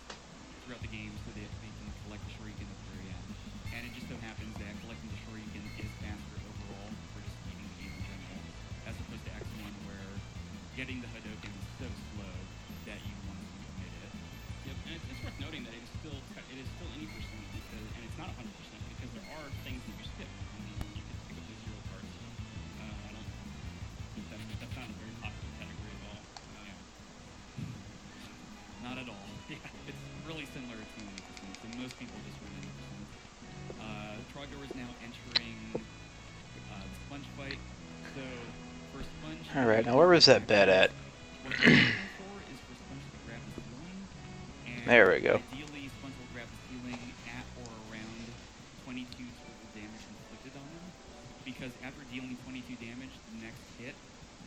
throughout the game so that they can collect the Shuriken at the very end. And it just so happens that collecting the Shuriken is faster overall for just beating the game in general, as opposed to X1 where getting the Hadouken is so slow that you want to commit it. Yep, and it's worth noting that it is still any percent because, and it's not 100% because there are things that you skip. I mean, you can pick up the zero parts. I don't think that's not a very popular category at all. Not at all. Yeah, it's really similar to 90%, so most people just run 90%. Trogdor is now entering the Sponge fight. So for Sponge... Alright, now where was that bed at? What we're looking for is for Sponge to grab the ceiling. And There we go. Ideally, Sponge will grab the ceiling at or around 22 total damage inflicted on them. Because after dealing 22 damage, the next hit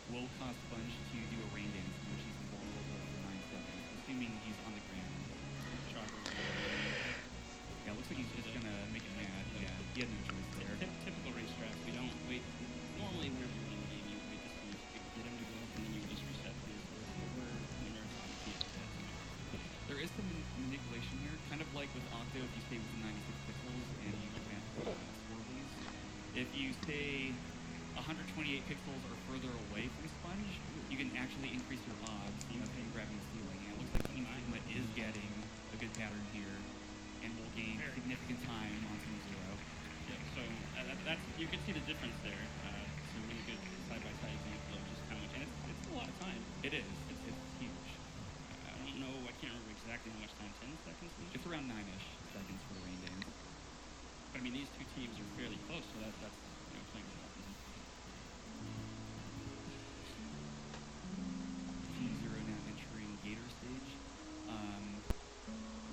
will cause Sponge to do a rain dance, in which he's invulnerable for 9 seconds, assuming he's on the ground. Yeah, looks like he's just gonna make it mad. Yeah, he had no choice there. Typical racetrack, we don't wait. Normally, whenever you're in the game, you wait to see if you get him to go up, and then you just reset his over whenever you There is some manipulation here, kind of like with Octo if you stay within 96 pixels and you advance swirlies. If you stay 128 pixels or further away from Sponge, you can actually increase your odds of him grabbing the ceiling. And it looks like Team Sigma is getting a good pattern here and will gain significant time on Team Zero. Yeah, so that's you can see the difference there. It's a really good side-by-side example of just how much, and it's a lot of time. It is. It's huge. I don't know. I can't remember exactly how much time. 10 seconds. Each? It's around 9-ish seconds for the rain dance. But I mean, these two teams are fairly close, so that's playing with that. Team Zero now entering Gator stage.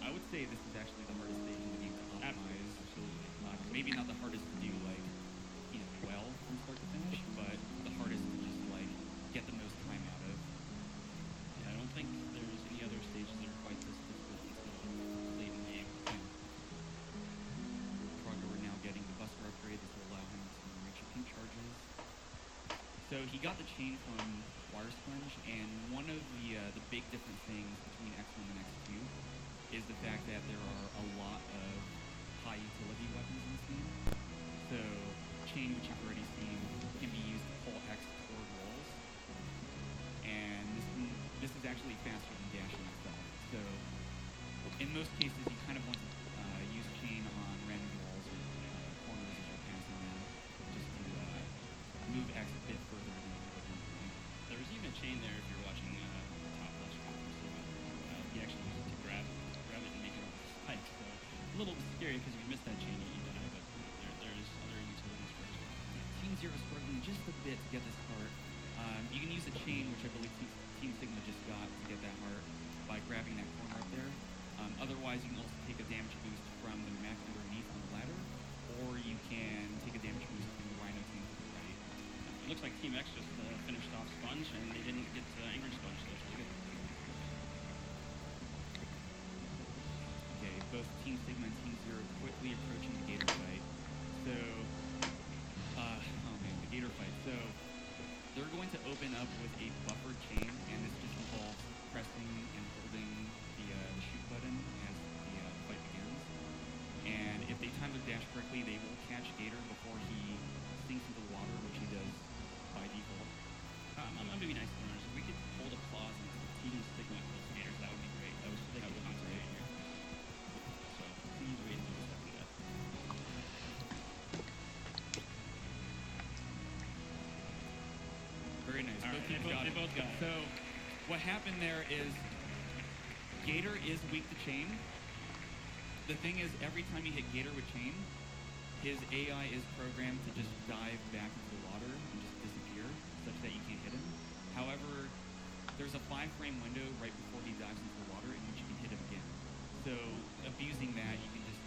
I would say this is actually the hardest stage in the game to optimize. Absolutely. Maybe not the hardest to do well from start to finish, but the hardest to just get the most time out of. Yeah, I don't think there's any other stages that are quite this difficult until late in the game. Trogdor now getting the Buster upgrade. This will allow him to reach a few charges. So he got the chain from Wire Sponge, and one of the big different things between X1 and X2 is the fact that there are a lot of high utility weapons in this game. So chain, which you've already seen, can be used to pull X toward walls, and this is actually faster than dashing itself. So in most cases, you kind of want to use chain on random walls or corners as you're passing them, just to move X a bit further than you would normally. There was even a chain there if you're watching top left screen. He actually used it to grab it and make it over the spike. So a little bit scary because if you miss that chain, you die. But there's other utilities for it as well. Team Zero struggling just a bit to get this heart. You can use a chain, which I believe Team Sigma just got to get that heart by grabbing that corner up there. Otherwise, you can also take a damage boost from the mech underneath on the ladder, or you can take a damage boost from the Rhino team to the right. looks like Team X just finished off Sponge, and they didn't get Angry Sponge, so that's really good. Okay, both Team Sigma and Team Zero quickly approaching the Gator fight. So, oh man, the Gator fight. So, they're going to open up with a buffer chain, and this just involves pressing and holding the shoot button as the fight begins. And if they time their dash correctly, they will catch Gator before he sinks into the water, which he does by default. I'm gonna be nice to learners. If we could hold applause and Team Sigma kills Gators, that would be great. That would be great here. So please wait until the second death. Very nice. All right, teams got they it. both got it. So, what happened there is Gator is weak to chain. The thing is, every time you hit Gator with chain, his AI is programmed to just dive back into the water and just disappear, such that you can't hit him. However, there's a 5-frame window right before he dives into the water in which you can hit him again. So, abusing that, you can just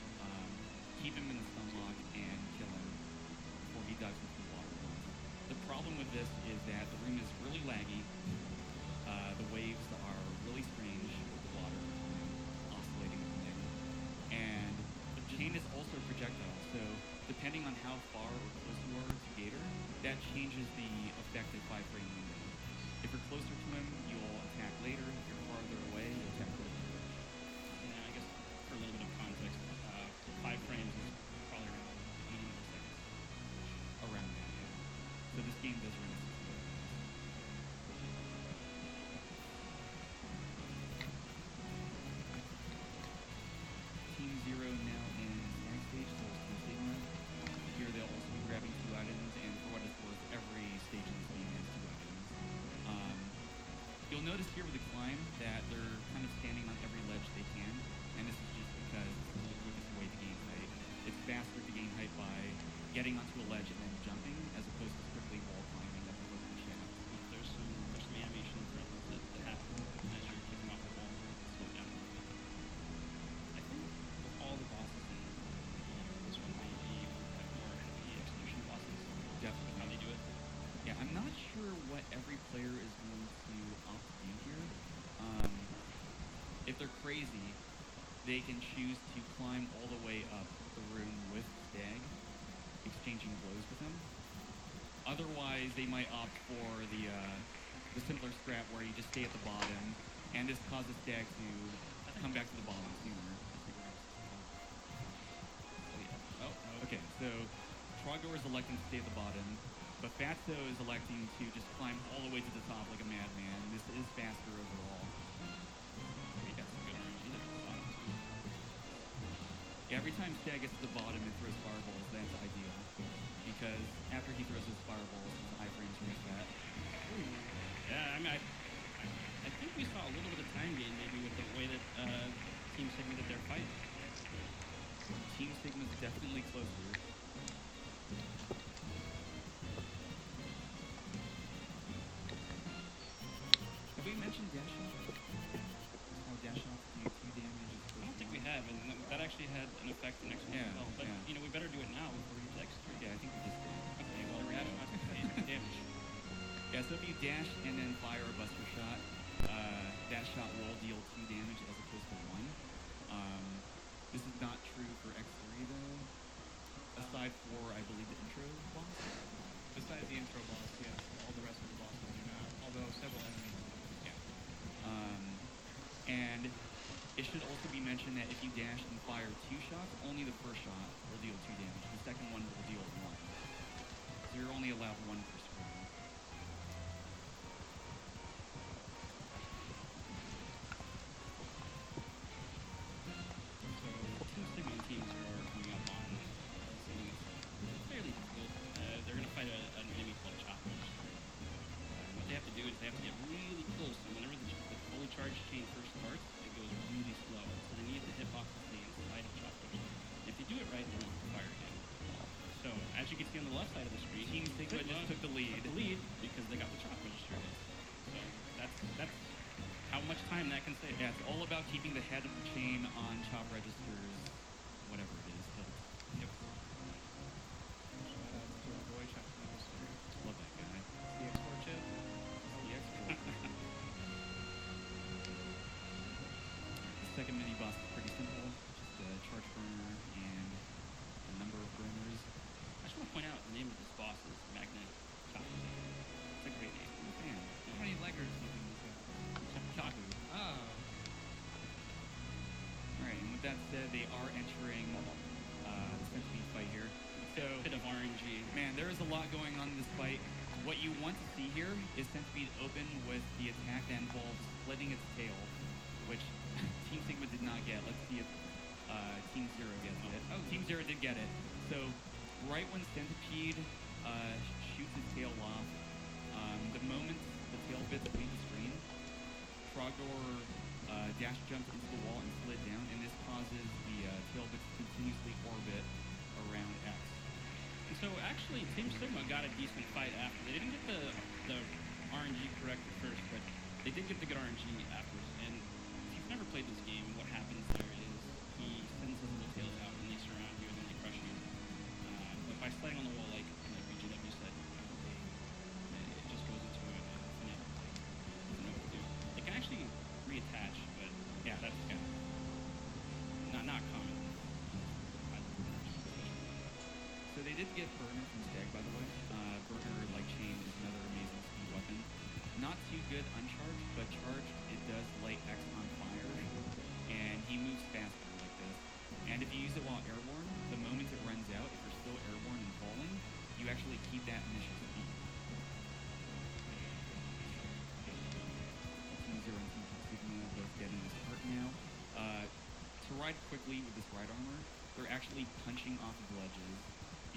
keep him in the stun lock and kill him before he dives into the water. The problem with this is that the room is really laggy. The waves are really strange with the water oscillating in there. And the chain is also projectile, so depending on how far or close you are to Gator, that changes the effective 5-frame window. If you're closer to him, you'll attack later. If you're farther away, you'll attack later. Yeah, I guess for a little bit of context, 5 frames is probably around 80 milliseconds. Around that, yeah. So this game does run at 60 milliseconds. Team Zero now in snag stage, so is Team Sigma. Here they'll also be grabbing 2 items, and for what it's worth, every stage in this game has 2 items. You'll notice here with the climb that they're kind of standing on every ledge they can, and this is just because it's the quickest way to gain height. It's faster to gain height by getting onto a ledge and then jumping, as opposed to quickly wall climbing up the little shaft. There's some animation that happen as you're kicking off the wall. Slow down. I think with all the bosses in this one may be have more heavy execution bosses. Definitely. How they do it. Yeah, I'm not sure what every player is going to opt to do here. If they're crazy, they can choose to climb all the way up the room with Stag, exchanging blows with him. Otherwise, they might opt for the simpler strat where you just stay at the bottom, and this causes Stag to come back to the bottom sooner. Oh, okay, so Trogdor is electing to stay at the bottom, but Fatso is electing to just climb all the way to the top like a madman. This is faster overall. We got some good RNG there at the bottom. Yeah, every time Stag gets to the bottom and throws fireballs, that's ideal. Because after he throws his fireballs, his iframes are fat. Yeah, I mean, I think we saw a little bit of time gain maybe with the way that Team Sigma did their fight. Team Sigma's definitely closer. Have we mentioned dash off? How dash off do 2 damage? I don't think we have, and that actually had an effect the next one as well. But, you know, we better do it now before we get X3. Yeah, I think we just did. Okay, well, dash off damage. Yeah, so if you dash and then fire a buster shot, that shot will deal 2 damage as opposed to 1. This is not true for X3 though, aside for, I believe, the intro boss. Besides the intro boss, yes, all the rest of the bosses do not, although several enemies do. Yeah. And it should also be mentioned that if you dash and fire 2 shots, only the first shot will deal 2 damage. The second one will deal 1. So you're only allowed 1 per square. So Team Sigma and Team Zero are coming up on something that's fairly difficult. They're going to fight an enemy called Choppers. What they have to do is they have to get really close, and whenever the fully charged chain first starts, it goes really slow. So they need the hitbox to stay inside of Choppers. And if you do it right, they won't fire again. So as you can see on the left side of the screen, Team Sigma just took the lead. Because they got the chop register hit. So that's how much time that can save. Yeah, it's all about keeping the head of the chain on chop registers, whatever it is. Yep. Shout out to our boy Chop Master. Love that guy. said, they are entering the centipede fight here. So, Bit of RNG. man, there is a lot going on in this fight. What you want to see here is Centipede open with the attack that involves splitting its tail, which Team Sigma did not get. Let's see if Team Zero gets it. Oh, Team Zero did get it. So, right when Centipede shoots his tail off, the moment the tail bits leave the screen, Trogdor dash jumps into the wall and slid down, and this causes the tail bits to continuously orbit around X. And so actually, Team Sigma got a decent fight after. They didn't get the RNG correct at first, but they did get the good RNG afterwards. And if you've never played this game, what happens there is he sends his little tails out and they surround you and then they crush you. But by sliding on the wall, like BGW said, it just goes into a finale. Doesn't know what to do. They can actually reattach, but yeah, that's kind of not common. So they did get Burner from Stag, by the way. Burner, like Chain, is another amazing speed weapon. Not too good uncharged, but charged, it does light X on fire, and he moves faster like this. And if you use it while airborne, the moment it runs out, if you're still airborne and falling, you actually keep that initial speed. Team Zero and Team Sigma both getting this part now. To ride quickly with this ride armor, they're actually punching off of ledges,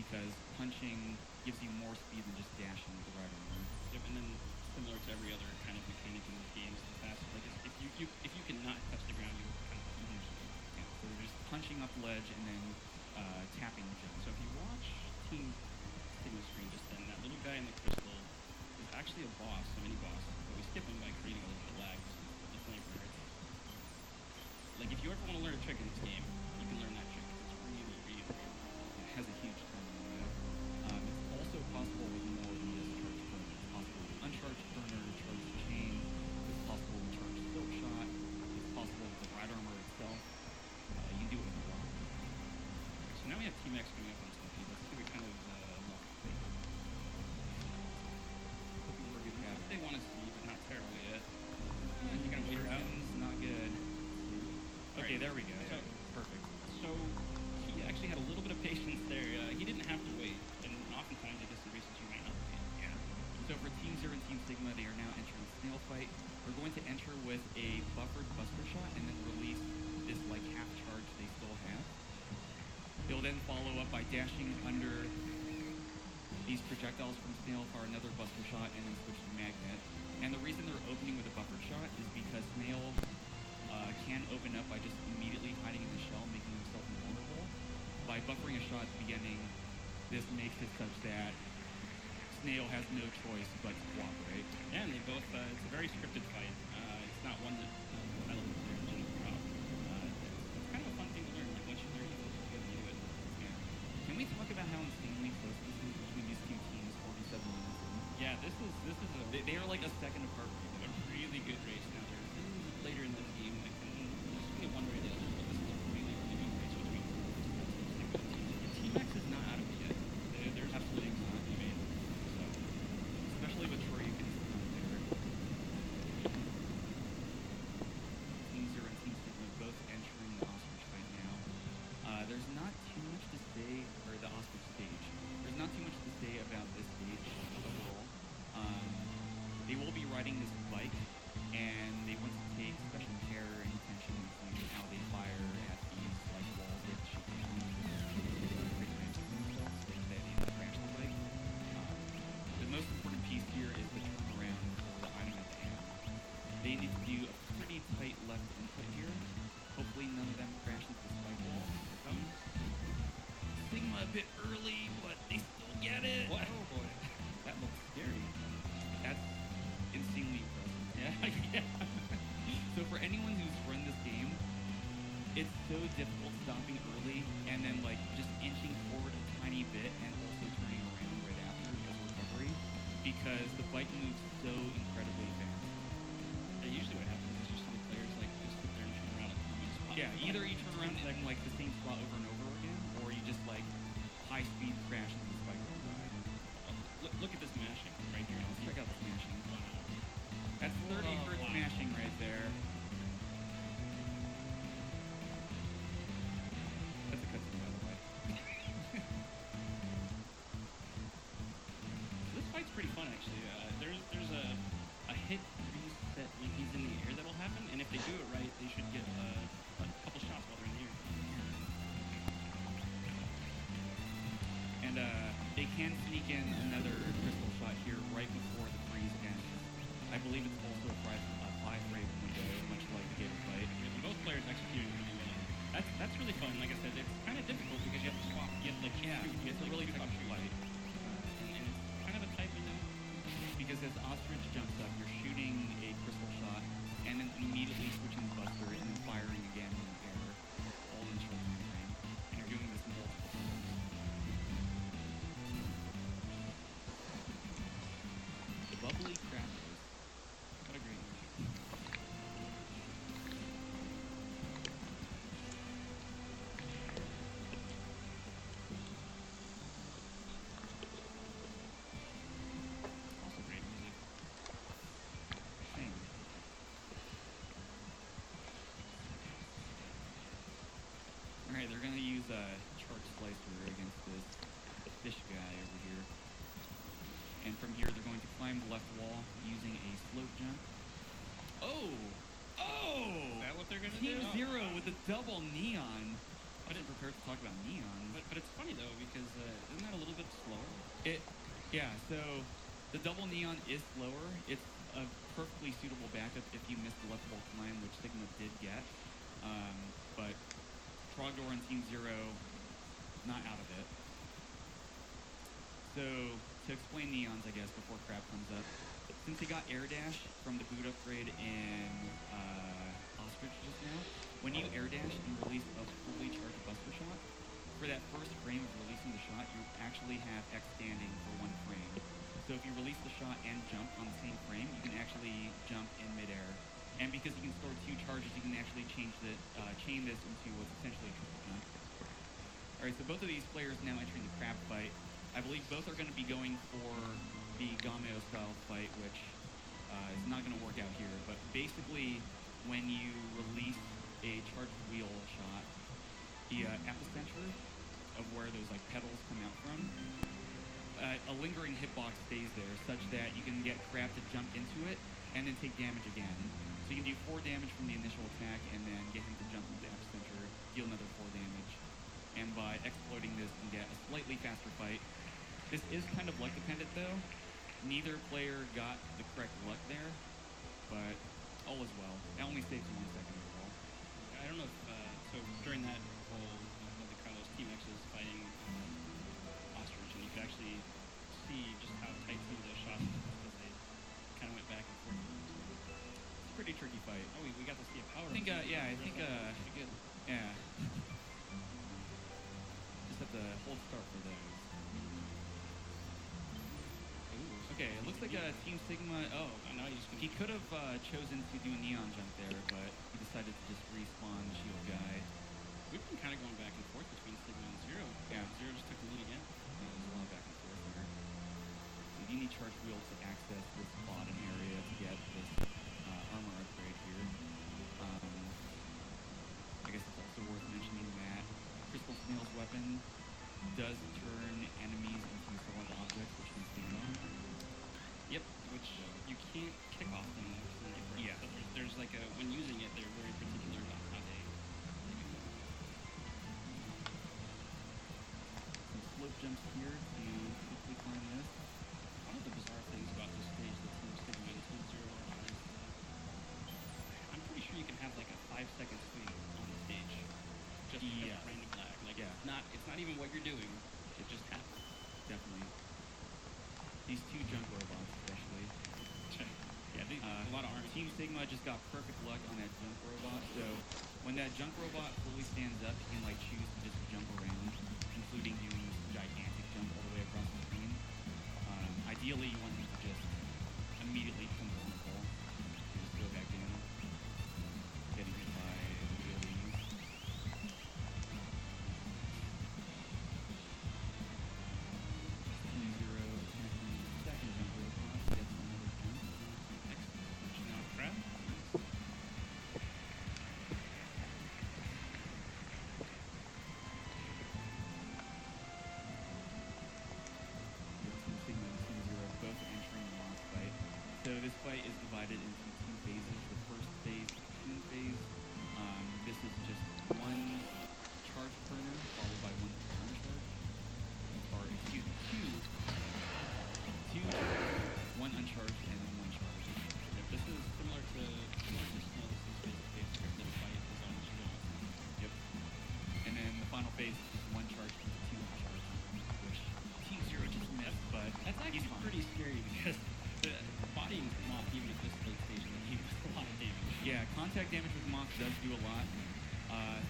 because punching gives you more speed than just dashing with the ride armor. Yep, and then similar to every other kind of mechanic in the games, the faster, like if you cannot touch the ground, you kind of Yeah, so they're just punching up the ledge and then tapping the jump. So if you watch Team Sigma screen just then, that little guy in the crystal is actually a boss, a mini boss, but we skip him by creating a little bit of lag. So definitely priority. Like if you ever want to learn a trick in this game, you can learn that trick. It's really, really good. It has a huge time limit. It's also possible with more than just charged burner. It's possible with uncharged burner, charged chain. It's possible with charged silk shot. It's possible with the ride armor itself. You can do it with a rock. So now we have Team X coming up on Centipede. Let's see what kind of luck Looking for a good pattern. they want to see, but not terribly yet. And you're gonna wait around. It's not good. Okay, Alright. there we go. So- Perfect. So he actually had a little bit of patience there. He didn't have to wait, and oftentimes I guess the reasons you might not wait. Yeah. So for Team Zero and Team Sigma, they are now entering Snail Fight. We're going to enter with a buffered Buster Shot and then release this like half charge they still have. They'll then follow up by dashing under these projectiles from Snail for another Buster Shot and then switch to Magnet. And the reason they're opening with a buffered shot is because Snail can open up by just immediately hiding in the shell, making himself invulnerable. By buffering a shot at the beginning, this makes it such that Snail has no choice but to cooperate. Yeah, and they both, it's a very scripted fight. It's not one that I love to learn on the crowd. It's kind of a fun thing to learn. Like, once you learn it, you get to do it. Yeah. Can we talk about how insanely close this is between these two teams 47 minutes in? Yeah, this is They are like a second apart. a really good race now. There's later in this game, like, there's only one way to do it, but this is a really, really good race between Team X is not out of it yet. There's absolutely not. I mean, so Especially with Shoryuken there. Team Zero and Team Sigma both entering the ostrich fight now. There's not too much to say, or the ostrich stage. There's not too much to say about this stage overall. They will be riding this bike, and they want to take special care and attention to how they fire at these like walls that shoot down. The most important piece here is the turnaround for the item at the end. They need to do a pretty tight left input here. Hopefully none of them crash into the spike wall. Sigma a bit early, but they still get it. what? Oh boy. That looks scary. That's insanely impressive. Yeah. So for anyone who's run this game, it's so difficult stopping early and then like just inching forward a tiny bit and also turning around right after as recovery because the bike moves so incredibly fast. Usually what happens is just some players like just sit there and turn around at the wrong spot. Yeah, either you turn around in like the same spot over and over again, or you just like high speed crash into the spike wall. Look at this mashing right here. Let's check out the smashing. Wow. That's 30 hertz wow. smashing right there. actually. There's a hit reset when he's in the air that'll happen, and if they do it right, they should get a couple shots while they're in the air. And they can sneak in another crystal shot here right before the freeze ends. I believe it's also a 5-frame window, much like the Gator fight. Really, both players executing really well. That's really fun. Like I said, it's kind of difficult because you have to swap. You have to shoot. It's a really tough fight. And it's kind of a tight window. Because as Ostrich jumps up, you're shooting a crystal shot and then immediately switching the buster and then firing again in the air, all in short time frame. And you're doing this multiple times. The bubbly crackers. What a great movie. Also great music. Same. Alright, they're gonna use a chart slicer against this fish guy over here. And from here, they're going to climb the left wall using a slope jump. Oh! Is that what they're gonna Team do? Zero with the double neon. I didn't prepare to talk about neon. But it's funny though because isn't that a little bit slower? Yeah, so the double neon is slower. It's a perfectly suitable backup if you miss the left wall climb, which Sigma did get. But Trogdor and Team Zero, not out of it. So, to explain neons, I guess, before Crab comes up, since he got air dash from the boot upgrade in Ostrich just now, when you air dash and release a fully charged buster shot, for that first frame of releasing the shot, you actually have X standing for 1 frame. So if you release the shot and jump on the same frame, you can actually jump in midair. And because you can store 2 charges, you can actually chain this into what's essentially a triple jump. Alright, so both of these players now entering the crab fight. I believe both are going to be going for the Gameo style fight, which is not going to work out here. But basically, when you release a charged wheel shot, the epicenter of where those like petals come out from, a lingering hitbox stays there, such that you can get Crab to jump into it and then take damage again. So you can do 4 damage from the initial attack and then get him to jump into the epicenter, deal another 4 damage. And by exploiting this, you can get a slightly faster fight. This is kind of luck dependent though. Neither player got the correct luck there, but all is well. It only saves 1 second overall. I don't know if so during that whole what they call those Team X is fighting Ostrich, and you could actually see just how tight some of those shots were because they kind of went back and forth. It's a pretty tricky fight. Oh, we got to see a power. I think, yeah, pretty good. yeah. Just have to hold start for those. Ooh, Okay, it looks like Team Sigma. Oh, now he's just he could have chosen to do a neon jump there, but he decided to just respawn the shield guy. We've been kind of going back and forth between Sigma and Zero. Yeah. Zero just took the lead again. There's a lot of back and forth here. So you need charge wheels to access this bottom area to get this armor upgrade here. I guess it's also worth mentioning that Crystal Snail's weapon does turn enemies into solid objects, which can stand on. Yep, which you can't kick off them. Yeah. So there's like a when using it, they're very particular about how they Some slope jumps here to quickly climb this. One of the bizarre things about this stage that Team Sigma and Team Zero are on is I'm pretty sure you can have like a 5-second swing on the stage. Just because of random lag. Like it's not even what you're doing. It just happens. Definitely. These 2 junk robots especially. Yeah, a lot of arms. Team Sigma just got perfect luck on that junk robot, so when that junk robot fully stands up, you can like choose to just jump around, including doing this gigantic jump all the way across the screen. Ideally, you want him to just immediately become vulnerable and just go back in, getting hit by wheelies. Team Zero attacking the second jump robot, gets another jump. Excellent. Now, Crab. Team Sigma and Team Zero both contact damage with Moth does do a lot.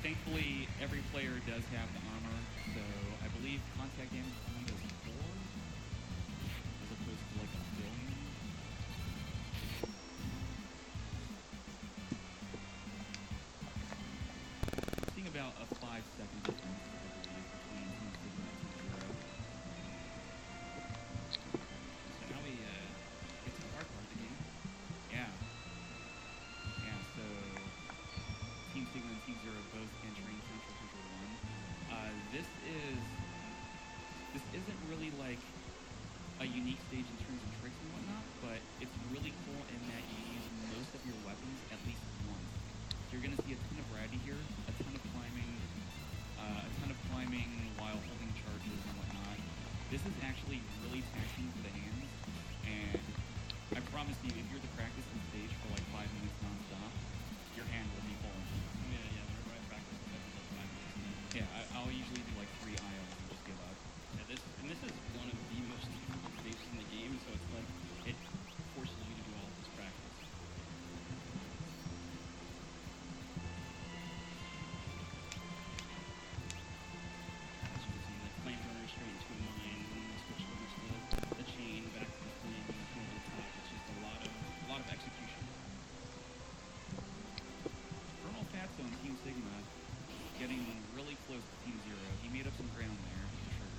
Thankfully, every player does have the armor, so I believe contact damage only does 4, as opposed to like a billion. I'm seeing about a 5-second difference, I believe, between Team Sigma and Team Zero. So now we get to the hard part of the game. Yeah. Yeah, so Team Sigma and Team Zero both entering Central Hunter 1. This isn't really like a unique stage in terms of tricks and whatnot, but it's really cool in that you use most of your weapons at least once. So you're gonna see a ton of variety here, a ton of climbing while holding charges and whatnot. This is actually really taxing for the hands, and I promise you, if you're to practice this stage for like 5 minutes non-stop, your hand will be falling. Yeah. Whenever I practice, I do like 5 minutes. Yeah, I'll usually do like 3 IOs and just give up. Yeah, this is one of the most difficult stages in the game, so it's like it forces you to do all of this practice. As you can see, like flamethrower straight into a mine, switch over to the chain, back to the flame, and over the top. It's just a lot of execution. Colonel Fatso and Team Sigma getting really close to Team Zero. He made up some ground there, for sure.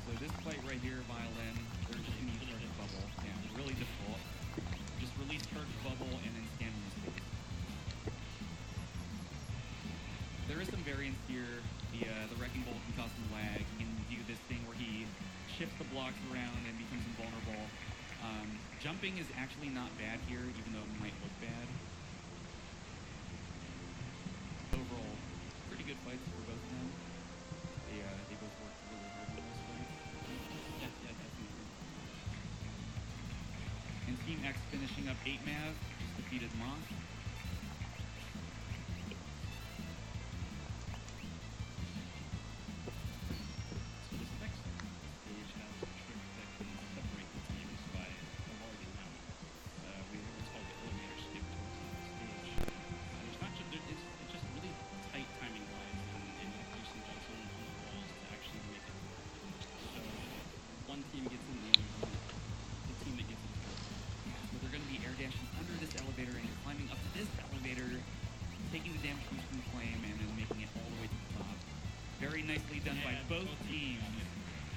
So this fight right here, Violin, there's just need charge bubble. Yeah, really difficult. Just release charge bubble and then stand in the space. There is some variance here. The Wrecking Bolt can cause some lag. He can do this thing where he shifts the blocks around and becomes invulnerable. Jumping is actually not bad here, even though it might look bad. Overall, pretty good fights for both of them. They both worked really hard on this fight. Yeah, definitely. And Team X finishing up 8 Mav, just defeated Moth. So this next stage has a trick that can separate the teams by a large amount. It's called the elevator skip towards the next stage. There's not just, it's just really tight timing wise and producing jumps on the walls to actually make it. So one team gets in, the other one, the team that gets in first. So they're going to be air dashing under this elevator and climbing up to this elevator, taking the damage boost from the flame and then making it all the way to the top. Very nicely done by both teams.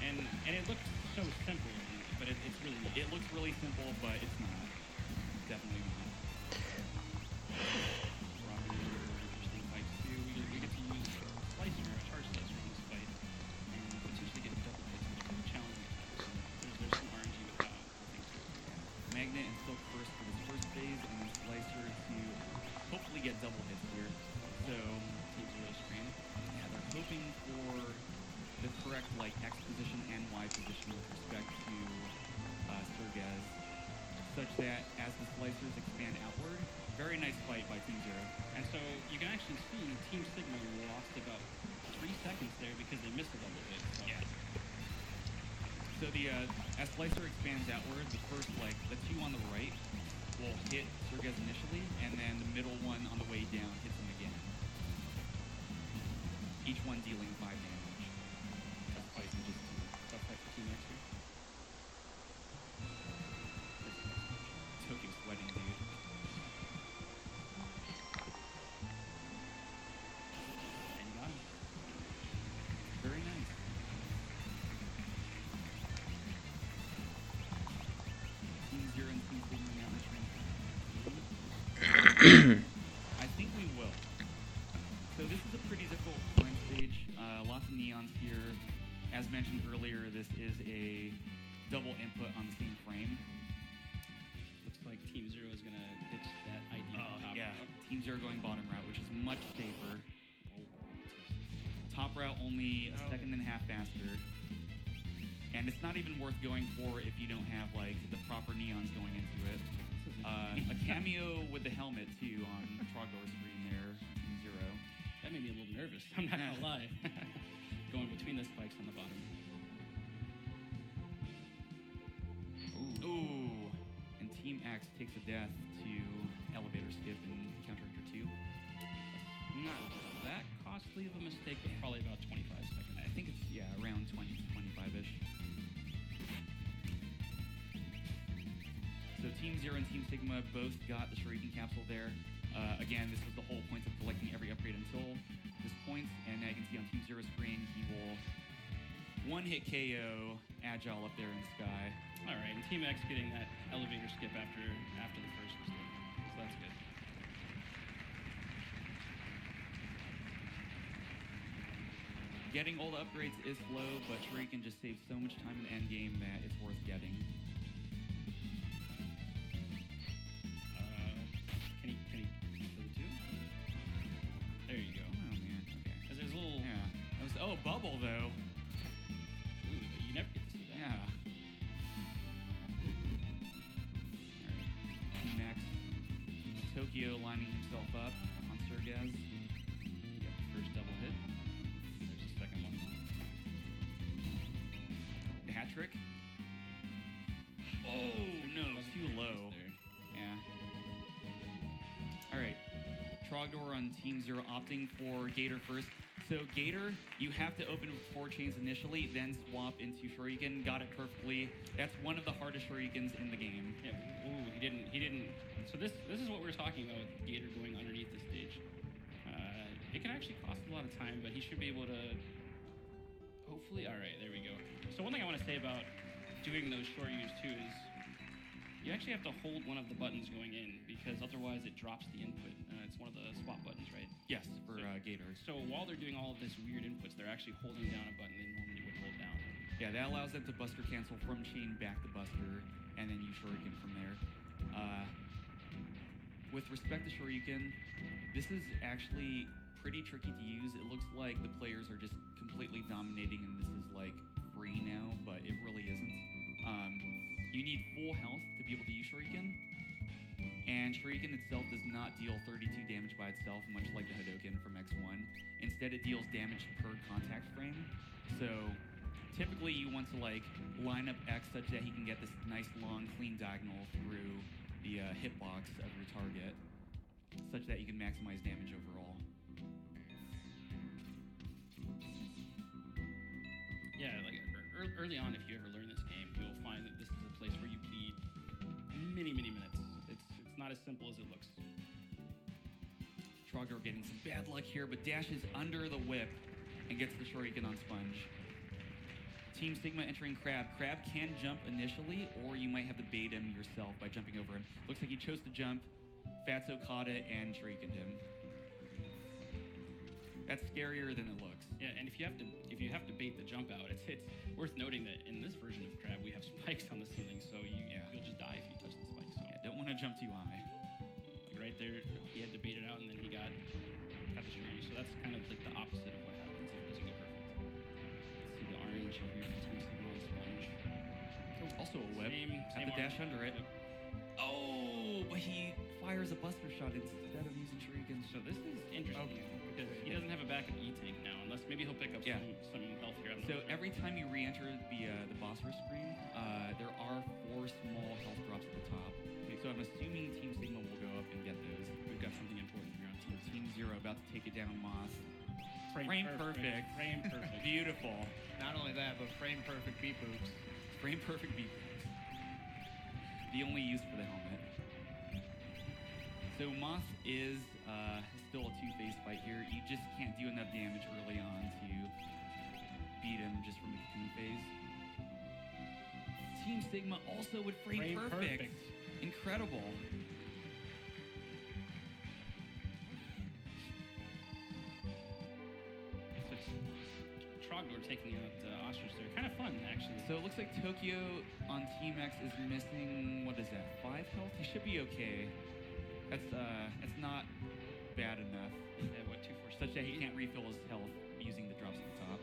And it looks so simple, but it's really not. It looks really simple, but it's not. Definitely not. Robert, interesting fights too. You get to use Slicer, a charge slicer in this fight, and potentially get double hits with challenging attacks. There's some RNG with that, I think, too. Magnet and Silk first for this first phase, and then Slicer to hopefully get double hits here. So, Teams are really screen. yeah, they're hoping for the correct like X position and Y position with respect to Sergez, such that as the Slicers expand outward, very nice fight by Team Zero. And so you can actually see Team Sigma lost about 3 seconds there because they missed a double hit. So. Yeah. So as Slicer expands outward, the first the 2 on the right will hit Sergez initially, and then the middle one on the way down hits him again. Each one dealing 5 damage. Tough fight for just tough fight for Team X here. Tokyo sweating, dude. And you got him. Very nice. Team Zero and Team Sigma now entering. I think we will. So this is a pretty difficult climb stage. Lots of neons here. As mentioned earlier, this is a double input on the same frame. Looks like Team Zero is gonna ditch that idea. Yeah, Team Zero going bottom route, which is much safer. Top route only a second and a half faster. And it's not even worth going for if you don't have the proper neons going into it. A cameo with the helmet too on Trogdor's screen there, Team Zero. That made me a little nervous. I'm not gonna lie. Going between the spikes on the bottom. Ooh. And Team X takes a death to elevator elevator skip in Counter Hunter 2. Not that costly of a mistake, but probably about 25 seconds. I think it's, around 20 to 25-ish. So Team Zero and Team Sigma both got the Shuriken capsule there. Again, this was the whole point of collecting every upgrade until this point, and now you can see on Team Zero's screen, he will one-hit KO Agile up there in the sky. All right, and Team X getting that elevator skip after the first mistake, so that's good. Getting all the upgrades is slow, but Shuriken just saves so much time in the end game that it's worth getting. Can he kill the two? There you go. Oh man, okay. Because there's a little. Yeah. That was, bubble though. Ooh, you never get to see that. Yeah. Alright. Next, Tokyo lining himself up on Sergaz. You got the first double hit. There's the second one. The hat trick. Oh no, too low. There. Yeah. All right. Trogdor on Team Zero opting for Gator first. So Gator, you have to open with 4 chains initially, then swap into Shuriken. Got it perfectly. That's one of the hardest Shurikens in the game. Yeah. Ooh, he didn't. So this is what we were talking about with Gator going underneath the stage. It can actually cost a lot of time, but he should be able to. Hopefully, all right. There we go. So one thing I want to say about doing those short U's too is you actually have to hold one of the buttons going in because otherwise it drops the input. It's one of the swap buttons, right? Yes, for Gator. So while they're doing all of this weird inputs, they're actually holding down a button they normally would hold down. Yeah, that allows them to Buster cancel from chain back to Buster, and then use Shuriken from there. With respect to Shuriken, this is actually pretty tricky to use. It looks like the players are just completely dominating, and this is like free now, but it really isn't. You need full health to be able to use Shuriken, and Shuriken itself does not deal 32 damage by itself, much like the Hadoken from X1. Instead, it deals damage per contact frame. So typically you want to like line up X such that he can get this nice long clean diagonal through the hitbox of your target, such that you can maximize damage overall. Yeah, like early on, if you ever learn this game, you'll find that this is a place where you bleed many minutes. It's not as simple as it looks. Trogdor getting some bad luck here, but dashes under the whip and gets the Shuriken on Sponge. Team Sigma entering Crab. Crab can jump initially, or you might have to bait him yourself by jumping over him. Looks like he chose to jump. Fatso caught it and Shurikened him. That's scarier than it looks. Yeah, and if you have to bait the jump out, it's worth noting that in this version of Crab we have spikes on the ceiling, so you'll just die if you touch the spikes. So. Yeah, don't want to jump too high. Like right there, he had to bait it out, and then he got the Shuri. So that's kind of like the opposite of what happens if it doesn't go perfect. Let's see the orange here for Team Sigma on Sponge. Oh, also a whip. Same Have to dash under it. Yep. Oh, but he fires a Buster Shot instead of using Shuriken. So this is interesting because he doesn't have a backup E-Tank now, unless maybe he'll pick up some health here. I'm not So sure. every time you re-enter the boss rush screen, there are 4 small health drops at the top. So I'm assuming Team Sigma will go up and get those. We've got something important here on Team Zero about to take it down on Moss. Frame perfect. Frame perfect. Beautiful. Not only that, but frame perfect beat boops. Frame perfect beat boops. The only use for the helmet. So Moss is still a 2-phase fight here. You just can't do enough damage early on to beat him just from the cocoon phase. Team Sigma also with frame perfect. Incredible. So it's Trogdor taking out Ostrich there. Kind of fun, actually. So it looks like Tokyo on Team X is missing, what is that, 5 health? He should be okay. That's not bad enough. Yeah, what, 2, 4, Such that he can't refill his health using the drops at the top.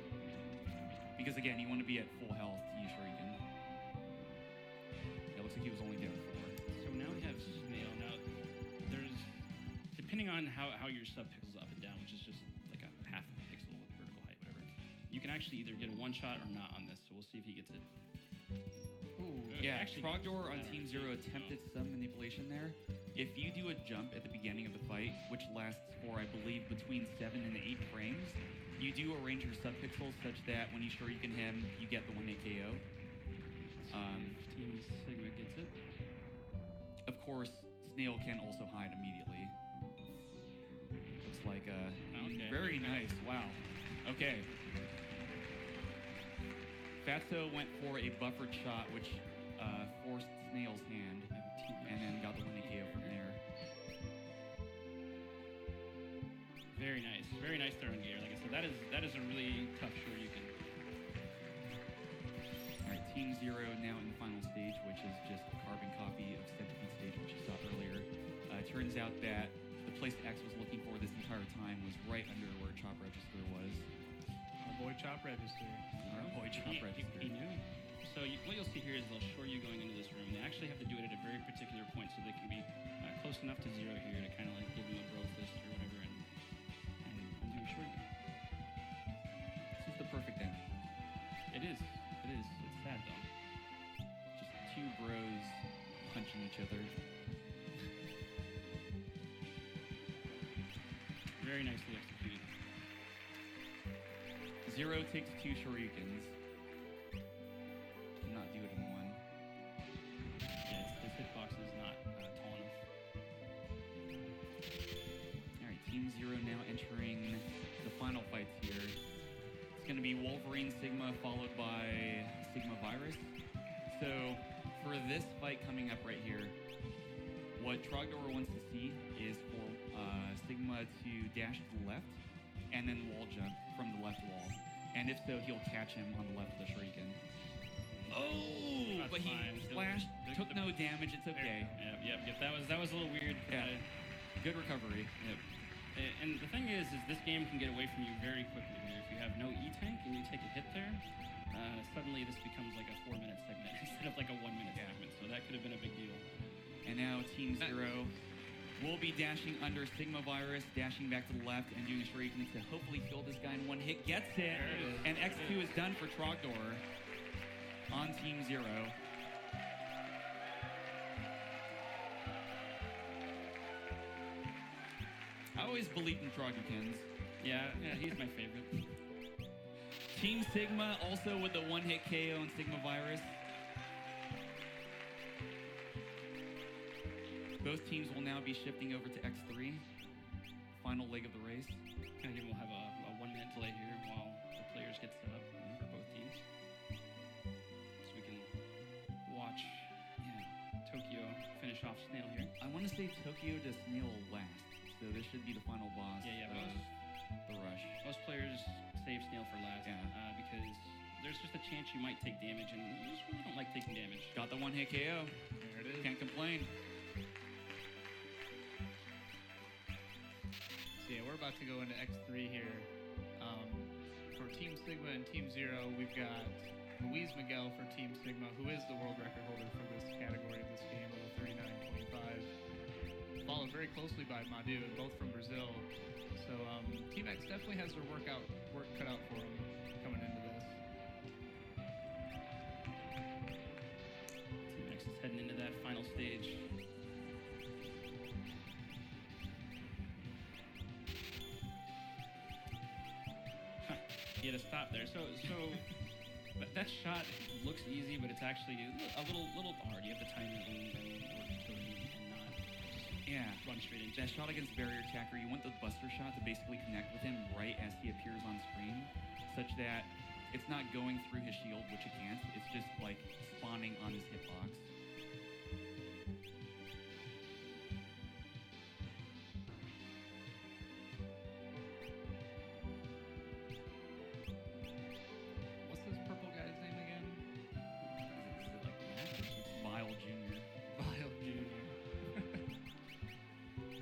Because again, you want to be at full health to use Shuriken. It looks like he was only down 4. So now we have Snail. Now, there's, depending on how your sub pixels up and down, which is just like a half a pixel with vertical height, whatever, you can actually either get a one-shot or not on this, so we'll see if he gets it. Ooh, yeah, Trogdor on Team Zero attempted some manipulation there. If you do a jump at the beginning of the fight, which lasts for, I believe, between 7 and 8 frames, you do arrange your subpixels such that when you shuriken him, you get the 1-hit KO. Team Sigma gets it. Of course, Snail can also hide immediately. Looks like Okay. very nice. Wow. Okay. Fatso went for a buffered shot, which forced Snail's hand, and then got the 1-hit KO from there. Very nice. Very nice throwing gear. Like I said, that is a really tough shoryuken. All right, Team Zero now in the final stage, which is just a carbon copy of Centipede stage, which you saw earlier. It turns out that the place X was looking for this entire time was right under where Chop Register was. Our boy Chop Register. Our boy Chop Register. He knew. So what you'll see here is they'll show you going into this room. They actually have to do it at a very particular point so they can be close enough to Zero here to kind of like give him a bro fist or whatever and do a shoryuken. This is the perfect ending. It is. It is. It's sad though. Just two bros punching each other. Very nicely executed. Zero takes 2 shoryukens. Cannot do it in one. Yeah, his hitbox is not tall enough. All right, Team Zero now entering the final fights here. It's going to be Wolverine Sigma followed by Sigma Virus. So for this fight coming up right here, what Trogdor wants to see is for Sigma to dash to the left and then wall jump from the left wall. And if so, he'll catch him on the left of the shuriken. Oh, That's but fine. he splashed, took no damage. It's okay. Yep. That was a little weird. Yeah. Good recovery. Yep. And the thing is this game can get away from you very quickly here. If you have no E-tank and you take a hit there, suddenly this becomes like a 4-minute segment instead of like a 1-minute segment. So that could have been a big deal. And now Team Zero will be dashing under Sigma Virus, dashing back to the left and doing a shuriken to hopefully kill this guy in one hit. Gets it! There it is. And X2 is done for Trogdor on Team Zero. I always believed in Trogdorkins. Yeah, he's my favorite. Team Sigma also with the 1-hit KO on Sigma Virus. Both teams will now be shifting over to X3, final leg of the race. Kind of we'll have a 1-minute delay here while the players get set up for both teams. So we can watch Tokyo finish off Snail here. I want to say Tokyo to Snail last, so this should be the final boss of the rush. Most players save Snail for last because there's just a chance you might take damage, and you just really don't like taking damage. Got the 1-hit KO. There it is. Can't complain. So yeah, we're about to go into X3 here. For Team Sigma and Team Zero, we've got Luis Miguel for Team Sigma, who is the world record holder for this category of this game with a 39.25. Followed very closely by Madu, both from Brazil. So Team X definitely has their work cut out for them coming into this. Team X is heading into that final stage. He had a stop there. So that shot looks easy, but it's actually a little hard. You have to time it and not run straight into that shot against Barrier Attacker. You want the Buster shot to basically connect with him right as he appears on screen, such that it's not going through his shield, which it can't. It's just like spawning on his hitbox.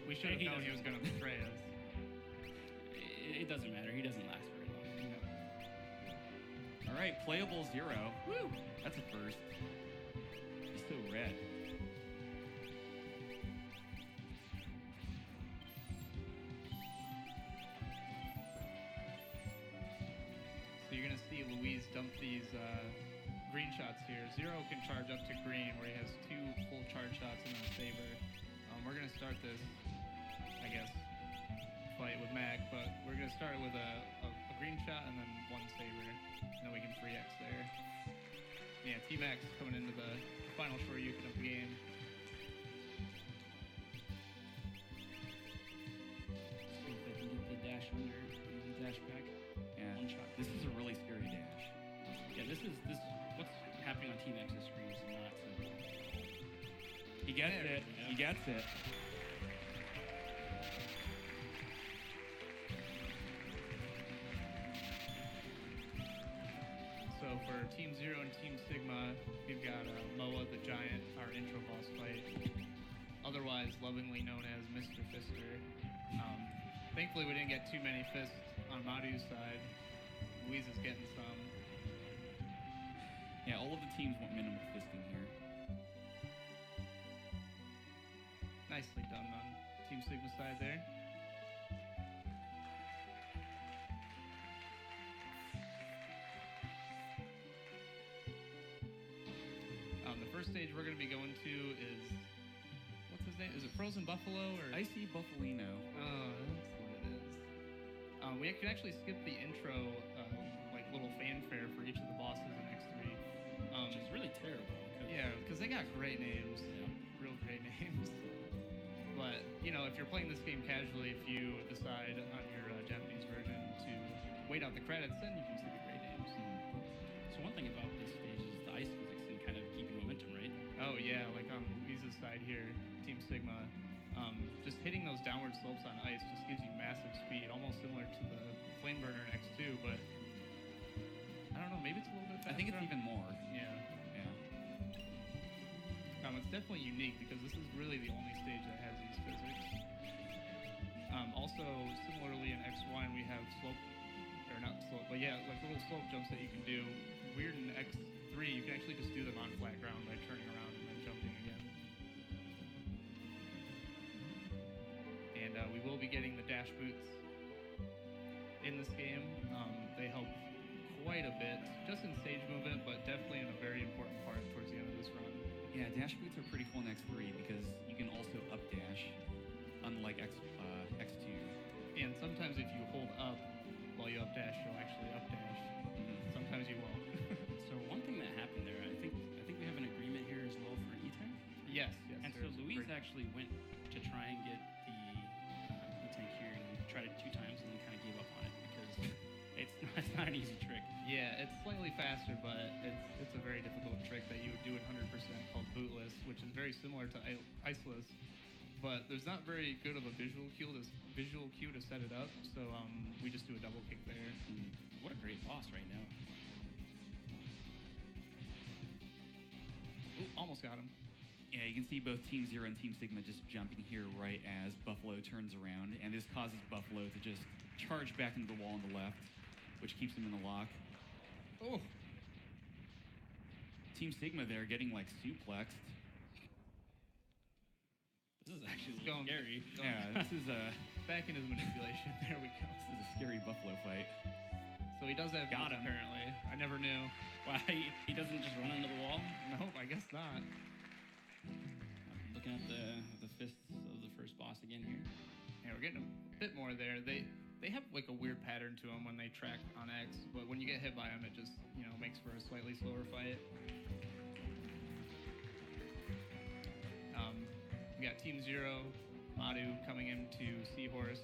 We should have known he was going to betray us. It doesn't matter. He doesn't last very long. All right, playable Zero. Woo! That's a first. He's so red. So you're going to see Luis dump these green shots here. Zero can charge up to green, where he has 2 full charge shots and then a saber. We're gonna start this, I guess, fight with Mac, but we're gonna start with a green shot and then one saber, and then we can free X there. Yeah, T-Max coming into the final Shoryuken of the game. See if they can get the dash under and dash back. Yeah. One shot. This is a really scary dash. Yeah, this what's happening on Team X's screen is not simple. He gets it. He gets it. So for Team Zero and Team Sigma, we've got Moa the Giant, our intro boss fight, otherwise lovingly known as Mr. Fister. Thankfully, we didn't get too many fists on Madu's side. Louise is getting some. Yeah, all of the teams want minimal fisting here. Nicely done on Team Sigma side there. The first stage we're going to be going to is, what's his name? Is it Frozen Buffalo or? Icy Buffalino. Oh, that's what it is. We can actually skip the intro, like little fanfare for each of the bosses in X3. Which is really terrible. Yeah, because they got great names, real great names. But if you're playing this game casually, if you decide on your Japanese version to wait out the credits, then you can see the great names. So one thing about this stage is the ice physics and kind of keeping momentum, right? Oh yeah, like on Louise's side here, Team Sigma, just hitting those downward slopes on ice just gives you massive speed, almost similar to the Flame Burner in X2, but I don't know, maybe it's a little bit faster. I think it's even more. Yeah. Yeah. It's definitely unique because this is really the only stage that has these physics. Also, similarly in X1, we have slope, or not slope, but yeah, like little slope jumps that you can do. Weird in X3, you can actually just do them on flat ground by turning around and then jumping again. And we will be getting the dash boots in this game. They help quite a bit, just in stage movement, but definitely in a very important part towards the end of this run. Yeah, dash boots are pretty cool in X3 because you can also up dash, unlike X2. And sometimes if you hold up while you up dash, you'll actually up dash. Sometimes you won't. So one thing that happened there, I think we have an agreement here as well for E-Tank. Yes. And so Louise actually went to try and get the E-Tank here and tried it 2 times and then kind of gave up on it because it's not an easy trick. Yeah, it's slightly faster, but it's a very difficult trick that you would do at 100% called bootless, which is very similar to iceless. But there's not very good of a visual cue to set it up, so we just do a double kick there. What a great boss right now. Ooh, almost got him. Yeah, you can see both Team Zero and Team Sigma just jumping here right as Buffalo turns around, and this causes Buffalo to just charge back into the wall on the left, which keeps him in the lock. Oh! Team Sigma there getting like suplexed. This is actually Going- scary. Yeah, this is a Back into the manipulation. There we go. this is a scary Buffalo fight. So he does have Got boots, him. apparently. I never knew. Why he doesn't just run into the wall? Nope, I guess not. Looking at the fists of the first boss again here. Yeah, we're getting a bit more there. They have like a weird pattern to them when they track on X, but when you get hit by them, it just makes for a slightly slower fight. We got Team Zero, Madu coming into Seahorse.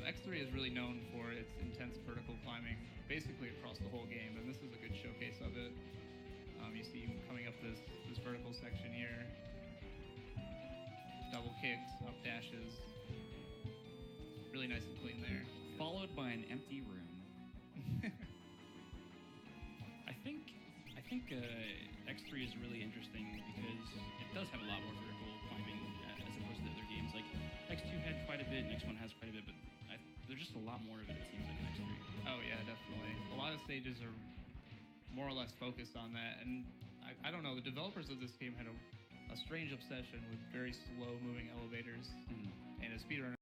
X3 is really known for its intense vertical climbing, basically across the whole game, and this is a good showcase of it. You see him coming up this vertical section here. Double kicks, up dashes. Really nice and clean there. Followed by an empty room. I think X3 is really interesting because it does have a lot more vertical climbing as opposed to the other games. Like X2 had quite a bit, and X1 has quite a bit, but there's just a lot more of it. It seems like in X3. Oh yeah, definitely. A lot of stages are more or less focused on that, and I don't know. The developers of this game had a strange obsession with very slow moving elevators, and a speedrunner